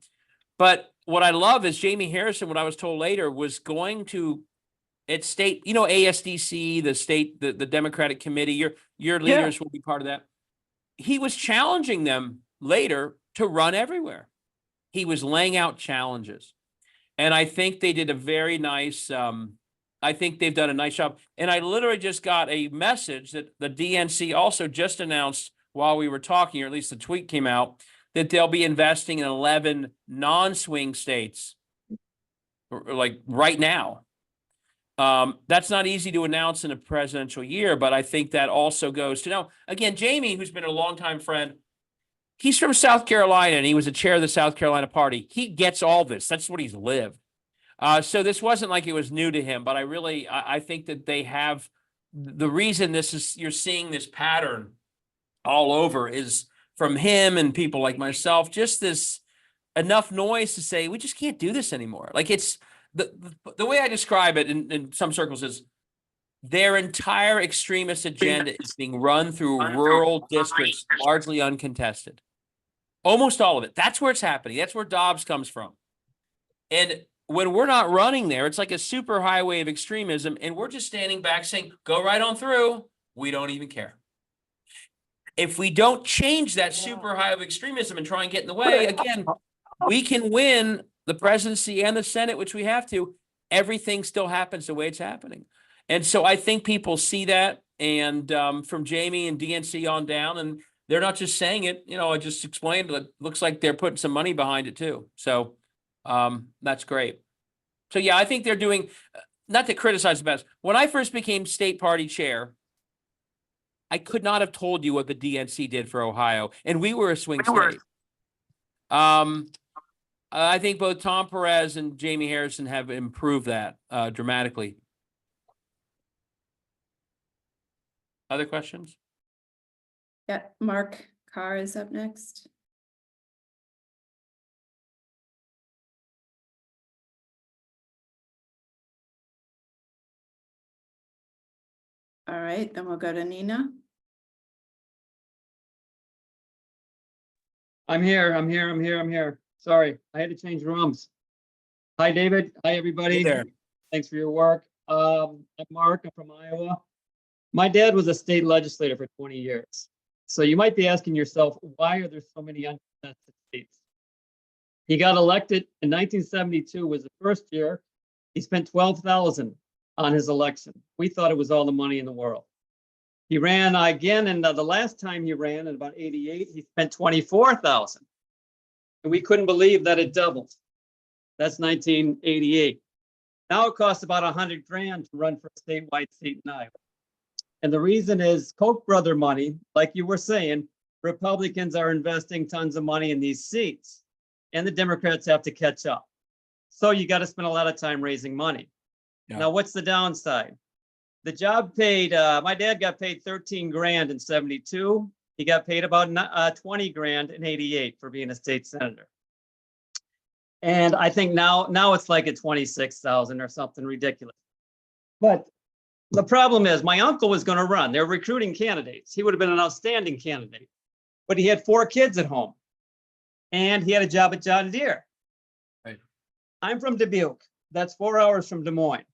But what I love is Jamie Harrison, what I was told later, was going to at state, ASDC, the Democratic committee, your leaders will be part of that. He was challenging them later to run everywhere. He was laying out challenges. And I think they did a very nice, I think they've done a nice job. And I literally just got a message that the DNC also just announced while we were talking, or at least the tweet came out, that they'll be investing in 11 non-swing states, like right now. That's not easy to announce in a presidential year, but I think that also goes to again, Jamie, who's been a longtime friend, he's from South Carolina and he was a chair of the South Carolina party. He gets all this. That's what he's lived. So this wasn't like it was new to him, but I think that they have the reason you're seeing this pattern all over is from him and people like myself, just this enough noise to say, we just can't do this anymore. Like it's the way I describe it in some circles is their entire extremist agenda is being run through rural districts, largely uncontested. Almost all of it. That's where it's happening. That's where Dobbs comes from. And when we're not running there, it's like a super highway of extremism, and we're just standing back saying, go right on through. We don't even care. If we don't change that super high of extremism and try and get in the way, again, we can win the presidency and the Senate, which we have to. Everything still happens the way it's happening. And so I think people see that, and from Jamie and DNC on down, and they're not just saying it, you know, I just explained, it looks like they're putting some money behind it too. So that's great. So yeah, I think they're doing, not to criticize the best. When I first became state party chair, I could not have told you what the DNC did for Ohio, and we were a swing state. I think both Tom Perez and Jamie Harrison have improved that dramatically. Other questions? Yeah, Mark Carr is up next. All right, then we'll go to Nina. I'm here. Sorry, I had to change rooms. Hi, David. Hi, everybody. Hey there. Thanks for your work. I'm Mark. I'm from Iowa. My dad was a state legislator for 20 years. So you might be asking yourself, why are there so many uncontested seats? He got elected in 1972 was the first year. He spent $12,000 on his election. We thought it was all the money in the world. He ran again, and the last time he ran in about 88, he spent $24,000. And we couldn't believe that it doubled. That's 1988. Now it costs about $100,000 to run for a statewide seat in Iowa. And the reason is Koch brother money, like you were saying, Republicans are investing tons of money in these seats, and the Democrats have to catch up. So you got to spend a lot of time raising money. Yeah. Now, what's the downside? The job paid, my dad got paid $13,000 in 72. He got paid about $20,000 in 88 for being a state senator. And I think now it's like at 26,000 or something ridiculous. But the problem is my uncle was going to run. They're recruiting candidates. He would have been an outstanding candidate, but he had 4 kids at home and he had a job at John Deere. Right. I'm from Dubuque. That's 4 hours from Des Moines.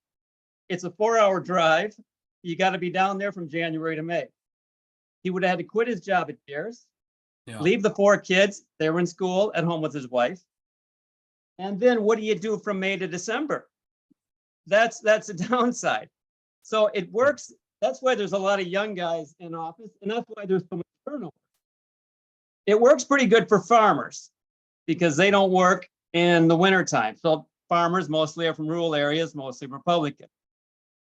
It's a 4-hour drive. You got to be down there from January to May. He would have had to quit his job at Deere's, leave the 4 kids. They were in school at home with his wife. And then what do you do from May to December? That's a downside. So it works. That's why there's a lot of young guys in office, and that's why there's so much turnover. It works pretty good for farmers because they don't work in the wintertime. So farmers mostly are from rural areas, mostly Republican.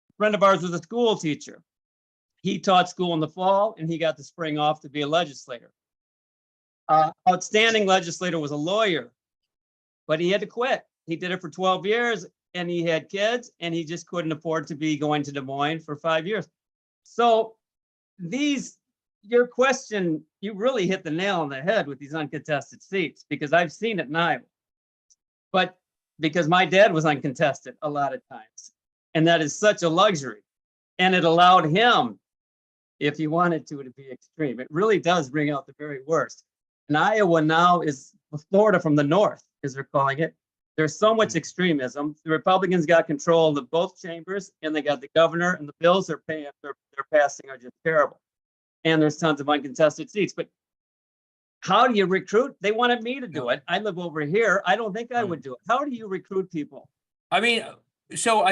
A friend of ours was a school teacher. He taught school in the fall and he got the spring off to be a legislator. Outstanding legislator was a lawyer, but he had to quit. He did it for 12 years and he had kids and he just couldn't afford to be going to Des Moines for 5 years. So your question, you really hit the nail on the head with these uncontested seats because I've seen it in Iowa. But because my dad was uncontested a lot of times. And that is such a luxury. And it allowed him, if he wanted to be extreme. It really does bring out the very worst. And Iowa now is Florida from the north, as they're calling it. There's so much extremism. The Republicans got control of both chambers, and they got the governor, and the bills they're passing are just terrible. And there's tons of uncontested seats. But how do you recruit? They wanted me to do it. I live over here. I don't think I would do it. How do you recruit people? I mean, so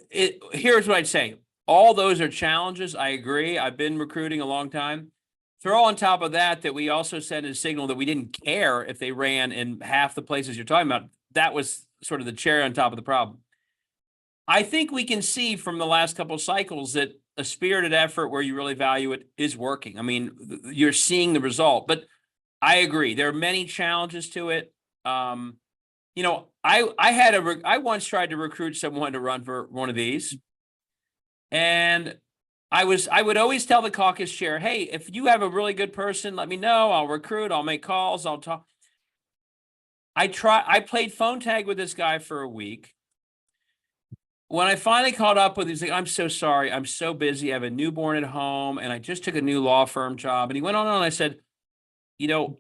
here's what I'd say. All those are challenges. I agree. I've been recruiting a long time. Throw on top of that we also sent a signal that we didn't care if they ran in half the places you're talking about. That was sort of the cherry on top of the problem. I think we can see from the last couple of cycles that a spirited effort where you really value it is working. I mean, you're seeing the result, but I agree. There are many challenges to it. You know, I once tried to recruit someone to run for one of these, and I would always tell the caucus chair, hey, if you have a really good person, let me know. I'll recruit, I'll make calls, I'll talk. I played phone tag with this guy for a week. When I finally caught up with him, he's like, I'm so sorry. I'm so busy. I have a newborn at home and I just took a new law firm job. And he went on and I said, you know,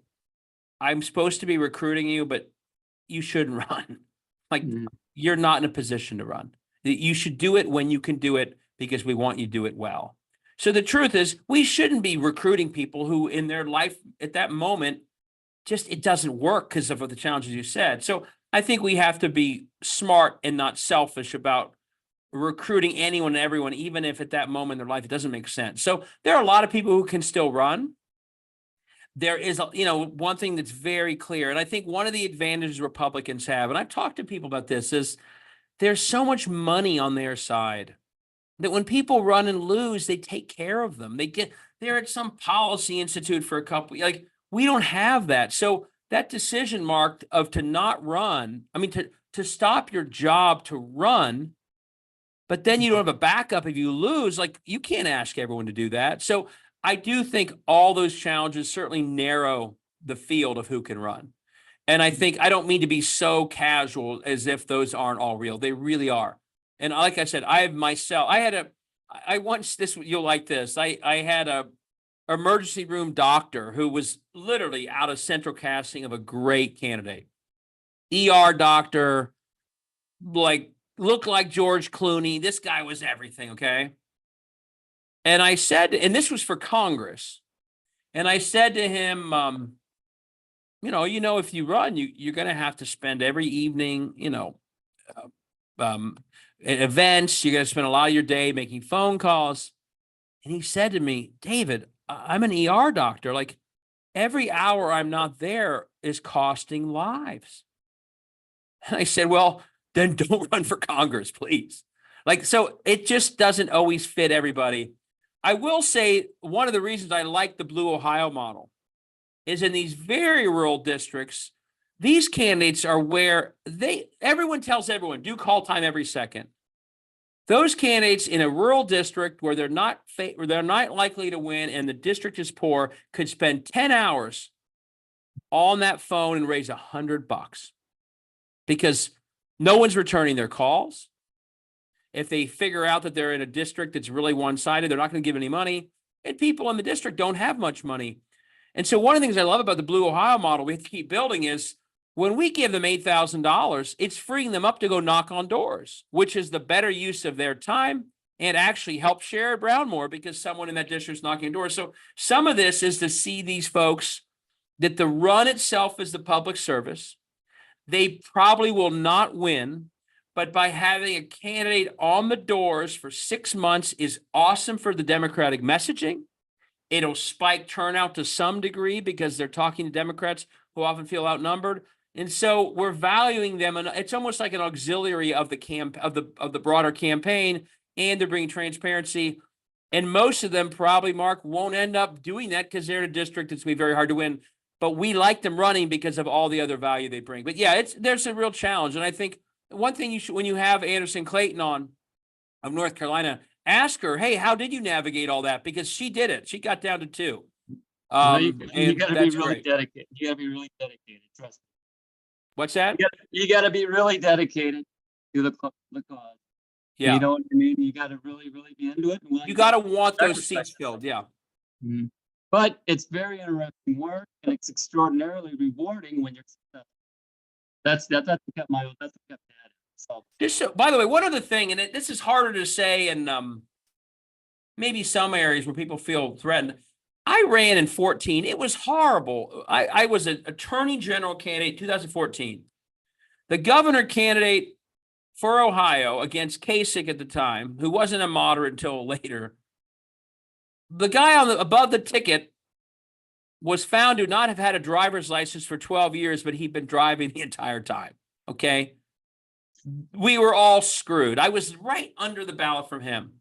I'm supposed to be recruiting you, but you shouldn't run. Like, you're not in a position to run. You should do it when you can do it because we want you to do it well. So the truth is, we shouldn't be recruiting people who in their life at that moment, just it doesn't work because of the challenges you said. So I think we have to be smart and not selfish about recruiting anyone and everyone, even if at that moment in their life it doesn't make sense. So there are a lot of people who can still run. There is, one thing that's very clear, and I think one of the advantages Republicans have, and I've talked to people about this, is there's so much money on their side that when people run and lose, they take care of them. They're at some policy institute for a couple, like we don't have that. So that decision, Mark, to not run, to stop your job to run, but then you don't have a backup if you lose, like you can't ask everyone to do that. So I do think all those challenges certainly narrow the field of who can run. And I think, I don't mean to be so casual as if those aren't all real. They really are. And like I said, you'll like this. I had a emergency room doctor who was literally out of central casting of a great candidate. ER doctor, like looked like George Clooney. This guy was everything, okay? And I said, and this was for Congress, and I said to him, if you run, you're going to have to spend every evening, at events. You're going to spend a lot of your day making phone calls. And he said to me, David, I'm an ER doctor. Like every hour I'm not there is costing lives. And I said, well, then don't run for Congress, please. Like, so it just doesn't always fit everybody. I will say one of the reasons I like the Blue Ohio model is in these very rural districts, these candidates are where everyone tells everyone, do call time every second. Those candidates in a rural district where they're not likely to win and the district is poor could spend 10 hours on that phone and raise $100 because no one's returning their calls. If they figure out that they're in a district that's really one-sided, they're not going to give any money, and people in the district don't have much money. And so one of the things I love about the Blue Ohio model we have to keep building is when we give them $8,000, it's freeing them up to go knock on doors, which is the better use of their time and actually help Sherrod Brown more because someone in that district is knocking on doors. So some of this is to see these folks that the run itself is the public service. They probably will not win, but by having a candidate on the doors for 6 months is awesome for the Democratic messaging. It'll spike turnout to some degree because they're talking to Democrats who often feel outnumbered. And so we're valuing them, and it's almost like an auxiliary of the broader campaign, and they're bringing transparency. And most of them probably, Mark, won't end up doing that because they're in a district that's going to be very hard to win. But we like them running because of all the other value they bring. But yeah, there's a real challenge. And I think one thing you should, when you have Anderson Clayton on of North Carolina, ask her, hey, how did you navigate all that? Because she did it. She got down to 2. You And got to be that's really great. dedicated. You got to be really dedicated. Trust me. What's that? You got to be really dedicated to the cause. Yeah. You know what I mean? You got to really, really be into it. You got to want those seats filled. Yeah. Mm-hmm. But it's very interesting work, and it's extraordinarily rewarding when you're successful. That's what kept my dad. So Just so, by the way, one other thing, and this is harder to say in maybe some areas where people feel threatened. I ran in 2014. It was horrible. I was an attorney general candidate in 2014. The governor candidate for Ohio against Kasich at the time, who wasn't a moderate until later. The guy above the ticket was found to not have had a driver's license for 12 years, but he'd been driving the entire time. Okay. We were all screwed. I was right under the ballot from him.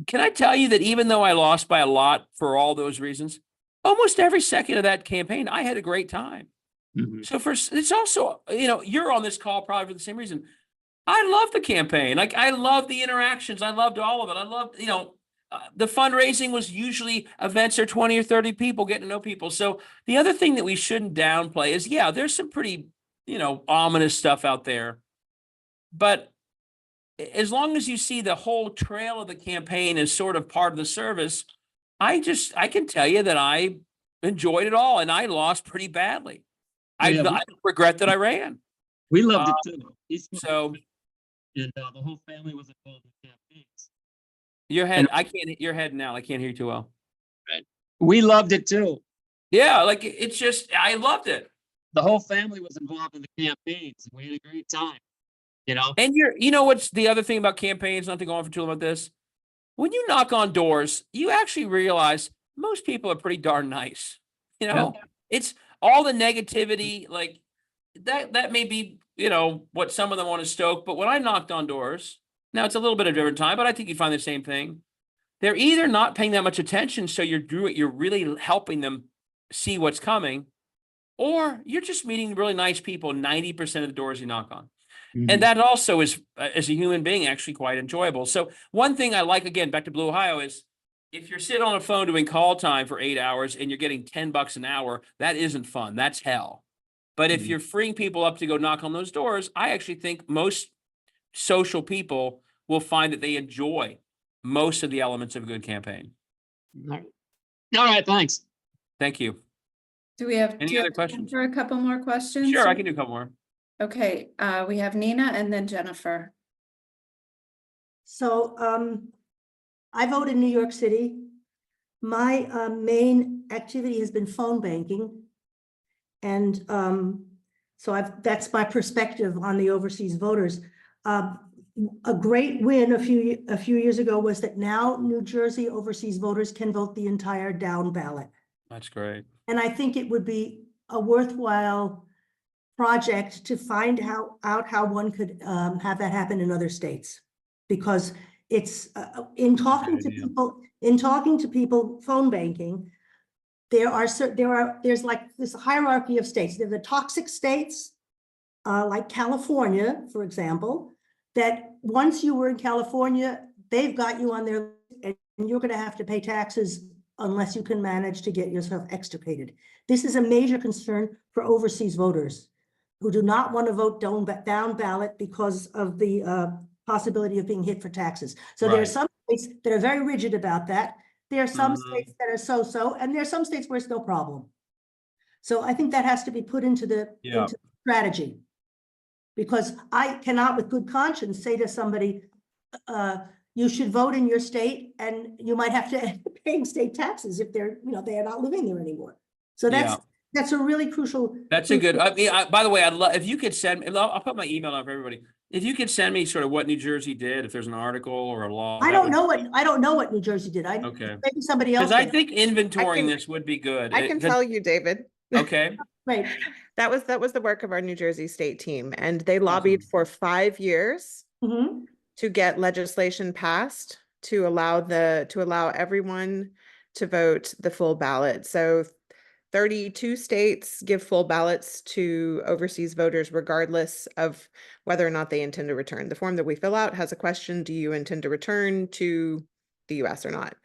Can I tell you that even though I lost by a lot for all those reasons, almost every second of that campaign, I had a great time. mm-hmm. So it's also, you're on this call probably for the same reason. I love the campaign. Like I love the interactions. I loved all of it. I loved, the fundraising was usually events are 20 or 30 people getting to know people. So the other thing that we shouldn't downplay is, yeah, there's some pretty, ominous stuff out there. But as long as you see the whole trail of the campaign as sort of part of the service, I can tell you that I enjoyed it all, and I lost pretty badly. Yeah, I regret that I ran. We loved it too. So And the whole family was involved in campaigns. your head, I can't hit your head now. I can't hear you too well. We loved it too. Yeah, like it's just, I loved it. The whole family was involved in the campaigns. And we had a great time. And what's the other thing about campaigns, not to go on for too long about this? When you knock on doors, you actually realize most people are pretty darn nice. It's all the negativity, like that may be, what some of them want to stoke. But when I knocked on doors, now it's a little bit of a different time, but I think you find the same thing. They're either not paying that much attention, so you're really helping them see what's coming, or you're just meeting really nice people 90% of the doors you knock on. And that also is, as a human being, actually quite enjoyable. So one thing I like, again, back to Blue Ohio, is if you're sitting on a phone doing call time for 8 hours and you're getting $10 an hour, that isn't fun. That's hell. But if you're freeing people up to go knock on those doors, I actually think most social people will find that they enjoy most of the elements of a good campaign. All right, thanks. Thank you. Do we have? Any other questions? For a couple more questions? Sure, I can do a couple more. Okay, we have Nina and then Jennifer. So I vote in New York City. My main activity has been phone banking. And so that's my perspective on the overseas voters. A great win a few years ago was that now New Jersey overseas voters can vote the entire down ballot. That's great. And I think it would be a worthwhile project to find out how one could have that happen in other states, because it's in talking to people phone banking, there's like this hierarchy of states. There's the toxic states, like California, for example, that once you were in California, they've got you on their list and you're going to have to pay taxes unless you can manage to get yourself extricated. This is a major concern for overseas voters who do not want to vote down ballot because of the possibility of being hit for taxes. So there are some states that are very rigid about that. There are some states that are so-so, and there are some states where it's no problem. So I think that has to be put into the strategy. Because I cannot with good conscience say to somebody, you should vote in your state, and you might have to end up paying state taxes if they are not living there anymore. So that's a really crucial. That's a good, by the way, I'd love, if you could send me, I'll put my email on for everybody. If you could send me sort of what New Jersey did, if there's an article or a law. I don't know what New Jersey did. Okay. Maybe somebody else. Because I think inventorying this would be good. I can tell you, David. Okay. Right. That was the work of our New Jersey state team, and they lobbied for 5 years to get legislation passed to allow everyone to vote the full ballot. So 32 states give full ballots to overseas voters, regardless of whether or not they intend to return. The form that we fill out has a question: do you intend to return to the US or not?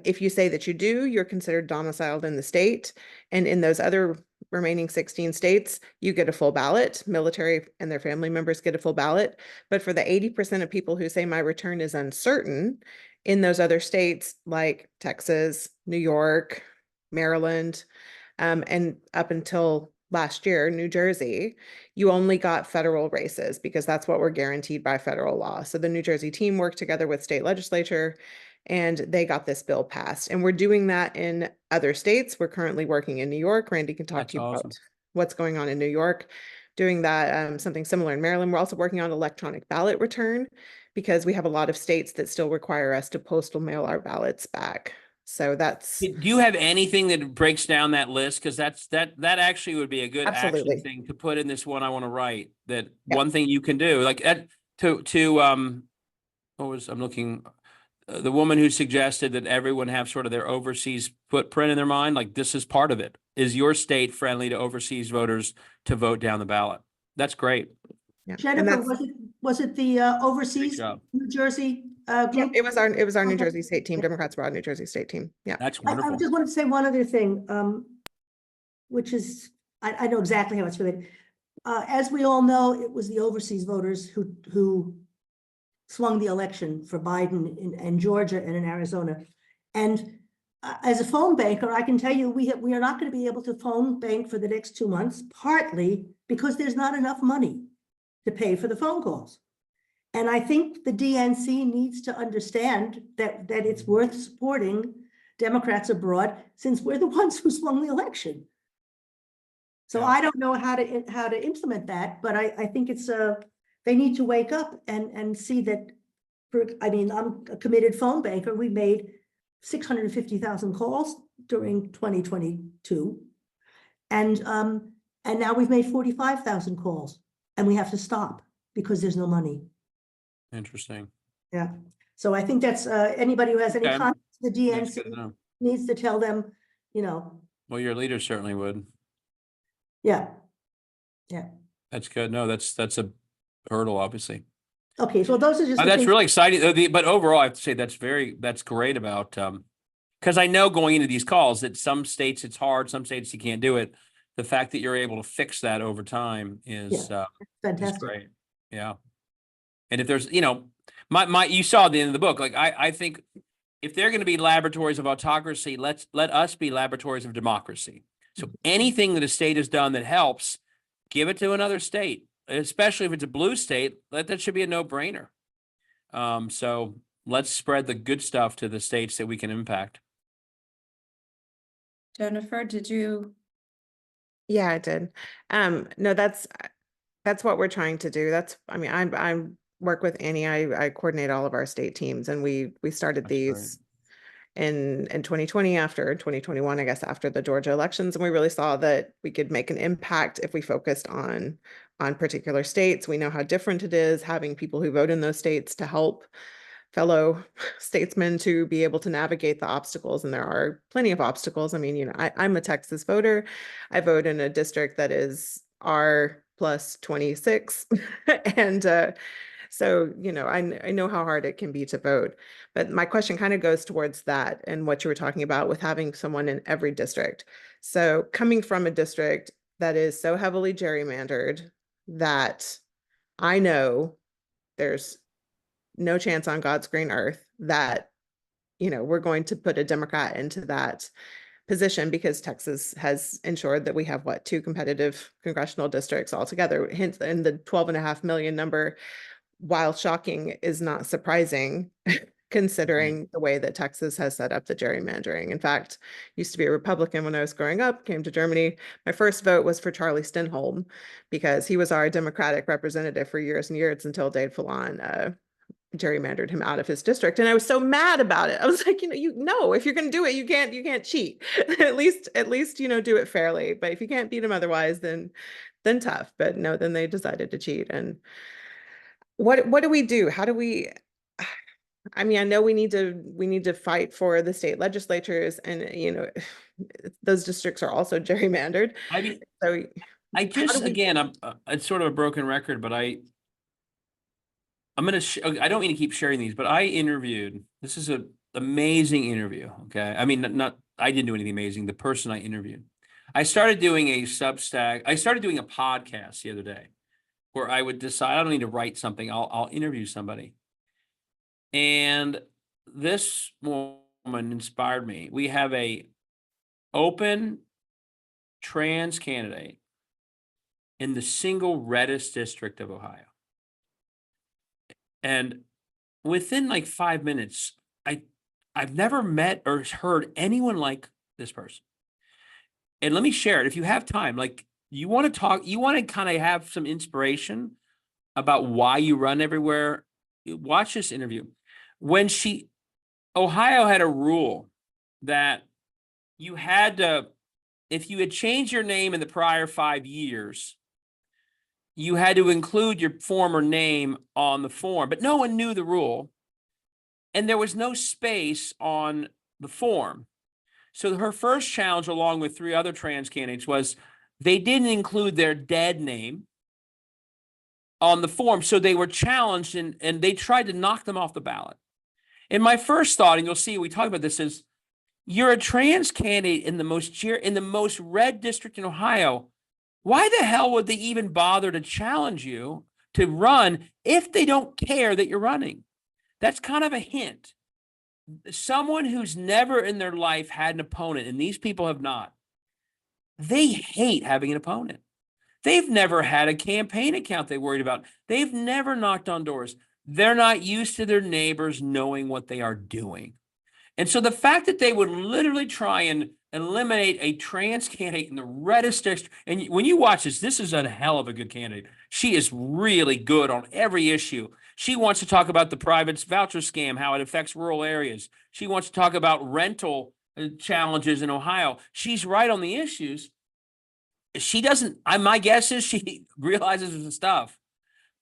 If you say that you do, you're considered domiciled in the state. And in those other remaining 16 states, you get a full ballot. Military and their family members get a full ballot. But for the 80% of people who say my return is uncertain, in those other states like Texas, New York, Maryland, and up until last year, New Jersey, you only got federal races because that's what we're guaranteed by federal law. So the New Jersey team worked together with state legislature and they got this bill passed. And we're doing that in other states. We're currently working in New York. Randy can talk to you about what's going on in New York, doing that, something similar in Maryland. We're also working on electronic ballot return because we have a lot of states that still require us to postal mail our ballots back. So that's. Do you have anything that breaks down that list? Because that actually would be a good Absolutely. action thing to put in this one I want to write. That one thing you can do, like I'm looking. The woman who suggested that everyone have sort of their overseas footprint in their mind, like this is part of it. Is your state friendly to overseas voters to vote down the ballot? That's great. Yeah. Jennifer, was it the overseas New Jersey Yeah, group? it was our New Okay. Jersey State team, Democrats Abroad New Jersey State team. Yeah. That's I wonderful. just wanted to say one other thing, which is, I know exactly how it's related. As we all know, it was the overseas voters who swung the election for Biden in Georgia and in Arizona. And as a phone banker, I can tell you, we are not going to be able to phone bank for the next 2 months, partly because there's not enough money to pay for the phone calls. And I think the DNC needs to understand that it's worth supporting Democrats abroad, since we're the ones who swung the election. So Yeah. I don't know how to implement that, but I think it's they need to wake up and see that. I mean, I'm a committed phone banker. We made 650,000 calls during 2022, and now we've made 45,000 calls, and we have to stop because there's no money. Interesting. Yeah. So I think that's anybody who has any Okay. contacts, the That's good to DNC know. needs to tell them, Well, your leader certainly would. yeah. That's good. No, that's a hurdle, obviously. Okay, so those are just the That's things. really exciting. But overall, I have to say that's great about, because I know going into these calls that some states it's hard, some states you can't do it. The fact that you're able to fix that over time is Fantastic. great. Yeah. And if there's, you saw at the end of the book, like I think if they're going to be laboratories of autocracy, let us be laboratories of democracy. So anything that a state has done that helps, give it to another state, especially if it's a blue state, that should be a no-brainer. So let's spread the good stuff to the states that we can impact. Jennifer, did you? Yeah, I did. No, that's what we're trying to do. I work with Annie. I coordinate all of our state teams, and we started That's these in 2020 after 2021, I guess, after the Georgia elections, and we really saw that we could make an impact if we focused on particular states. We know how different it is having people who vote in those states to help fellow statesmen to be able to navigate the obstacles, and there are plenty of obstacles. I mean, I'm a Texas voter. I vote in a district that is R plus 26, and so, I know how hard it can be to vote. But my question kind of goes towards that and what you were talking about with having someone in every district. So coming from a district that is so heavily gerrymandered that I know there's no chance on God's green earth that, we're going to put a Democrat into that position, because Texas has ensured that we have 2 competitive congressional districts altogether. Hence, and the 12.5 million number, while shocking, is not surprising considering the way that Texas has set up the gerrymandering. In fact, used to be a Republican when I was growing up, came to Germany. My first vote was for Charlie Stenholm because he was our Democratic representative for years and years until Dave Fallon gerrymandered him out of his district. And I was so mad about it. I was like, if you're going to do it, you can't cheat. at least, do it fairly. But if you can't beat him otherwise, then tough. But no, then they decided to cheat. And what do we do? How do we, I mean, I know we need to fight for the state legislatures, and those districts are also gerrymandered. I mean, So I just, again, it's sort of a broken record, but I'm going to, I don't mean to keep sharing these, but I interviewed, this is an amazing interview. Okay. I mean, I didn't do anything amazing. The person I interviewed, I started doing a Substack. I started doing a podcast the other day where I would decide, I don't need to write something. I'll interview somebody. And this woman inspired me. We have a open trans candidate in the single reddest district of Ohio. And within like 5 minutes, I've never met or heard anyone like this person. And let me share it. If you have time, like you want to talk, you want to kind of have some inspiration about why you run everywhere, watch this interview. Ohio had a rule that you had to, if you had changed your name in the prior 5 years, you had to include your former name on the form, but no one knew the rule. And there was no space on the form. So her first challenge, along with 3 other trans candidates, was they didn't include their dead name on the form. So they were challenged and they tried to knock them off the ballot. And my first thought, and you'll see we talk about this, is you're a trans candidate in the most red district in Ohio. Why the hell would they even bother to challenge you to run if they don't care that you're running? That's kind of a hint. Someone who's never in their life had an opponent, and these people have not, they hate having an opponent. They've never had a campaign account they worried about. They've never knocked on doors. They're not used to their neighbors knowing what they are doing. And so the fact that they would literally try and eliminate a trans candidate in the reddest district, and when you watch this is a hell of a good candidate. She is really good on every issue. She wants to talk about the private voucher scam, how it affects rural areas. She wants to talk about rental challenges in Ohio. She's right on the issues. She doesn't, my guess is she realizes the stuff,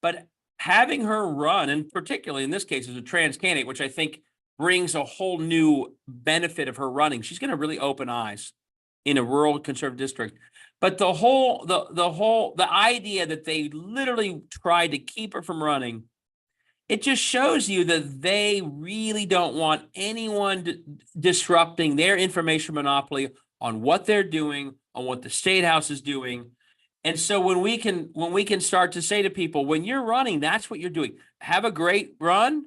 but having her run, and particularly in this case as a trans candidate, which I think brings a whole new benefit of her running. She's going to really open eyes in a rural conservative district. But the idea that they literally tried to keep her from running, it just shows you that they really don't want anyone disrupting their information monopoly on what they're doing, on what the state house is doing. And so when we can start to say to people, when you're running, that's what you're doing. Have a great run.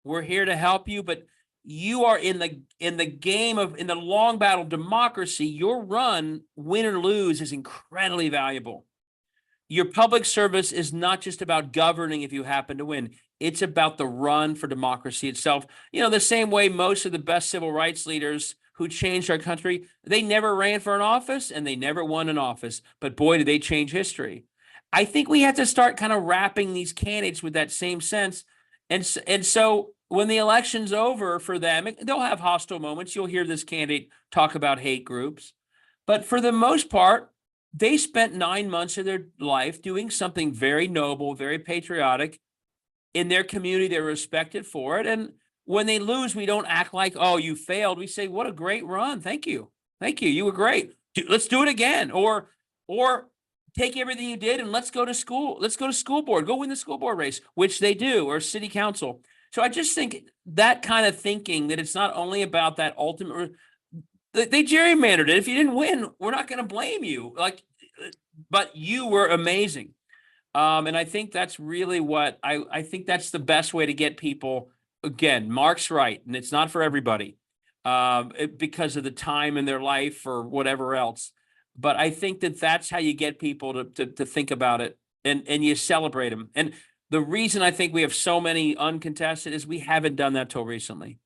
We're here to help you, but you are in the game of, in the long battle of democracy. Your run, win or lose, is incredibly valuable. Your public service is not just about governing if you happen to win. It's about the run for democracy itself. You know, the same way most of the best civil rights leaders who changed our country, they never ran for an office and they never won an office, but boy, did they change history. I think we have to start kind of wrapping these candidates with that same sense. And so when the election's over for them, they'll have hostile moments. You'll hear this candidate talk about hate groups. But for the most part, they spent 9 months of their life doing something very noble, very patriotic. In their community, they're respected for it. And when they lose, we don't act like, oh, you failed. We say, what a great run. Thank you. Thank you. You were great. Let's do it again. Or take everything you did and let's go to school. Let's go to school board. Go win the school board race, which they do, or city council. So I just think that kind of thinking, that it's not only about that ultimate, they gerrymandered it. If you didn't win, we're not going to blame you. But you were amazing. And I think that's really what I think that's the best way to get people. Again, Mark's right, and it's not for everybody because of the time in their life or whatever else. But I think that that's how you get people to think about it, and you celebrate them. And the reason I think we have so many uncontested is we haven't done that till recently.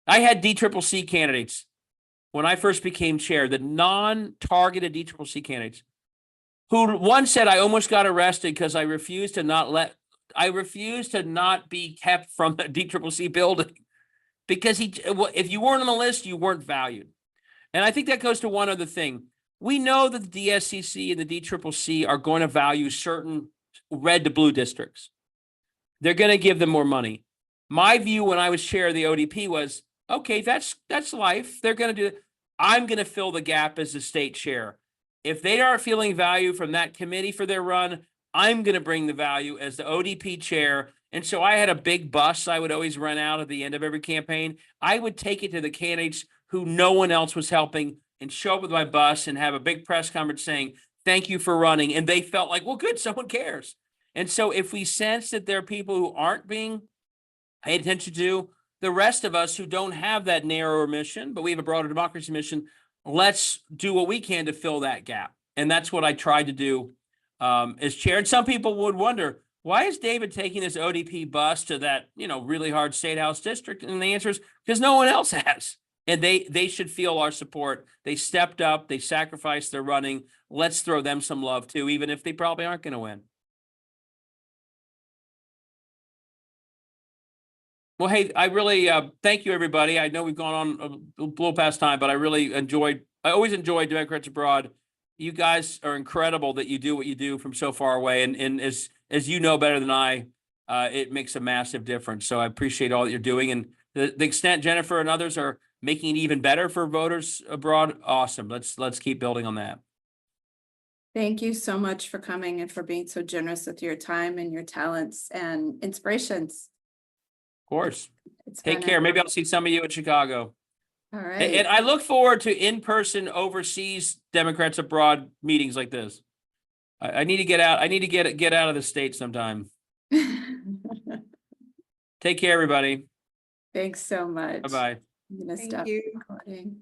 I had DCCC candidates when I first became chair, the non-targeted DCCC candidates, who one said, I almost got arrested because I refused to not be kept from the DCCC building because if you weren't on the list, you weren't valued. And I think that goes to one other thing. We know that the DSCC and the DCCC are going to value certain red to blue districts. They're going to give them more money. My view when I was chair of the ODP was, okay, that's life. They're going to do it. I'm going to fill the gap as the state chair. If they aren't feeling value from that committee for their run, I'm going to bring the value as the ODP chair. And so I had a big bus I would always run out at the end of every campaign. I would take it to the candidates who no one else was helping and show up with my bus and have a big press conference saying, thank you for running. And they felt like, well, good, someone cares. And so if we sense that there are people who aren't being paid attention to, the rest of us who don't have that narrower mission, but we have a broader democracy mission, let's do what we can to fill that gap. And that's what I tried to do as chair. And some people would wonder, why is David taking this ODP bus to that, really hard state house district? And the answer is because no one else has. And they should feel our support. They stepped up, they sacrificed their running. Let's throw them some love too, even if they probably aren't going to win. Well, hey, I really thank you, everybody. I know we've gone on a little past time, but I always enjoy Democrats Abroad. You guys are incredible that you do what you do from so far away. And as you know better than I, it makes a massive difference. So I appreciate all that you're doing. And the extent Jennifer and others are making it even better for voters abroad, awesome. Let's keep building on that. Thank you so much for coming and for being so generous with your time and your talents and inspirations. course. It's Take been care. a- Maybe I'll see some of you in Chicago. All And right. I look forward to in-person overseas Democrats abroad meetings like this. I need to get out. I need to get out of the state sometime. Take care, everybody. Thanks so much. Bye-bye. I'm gonna Thank stop you. recording.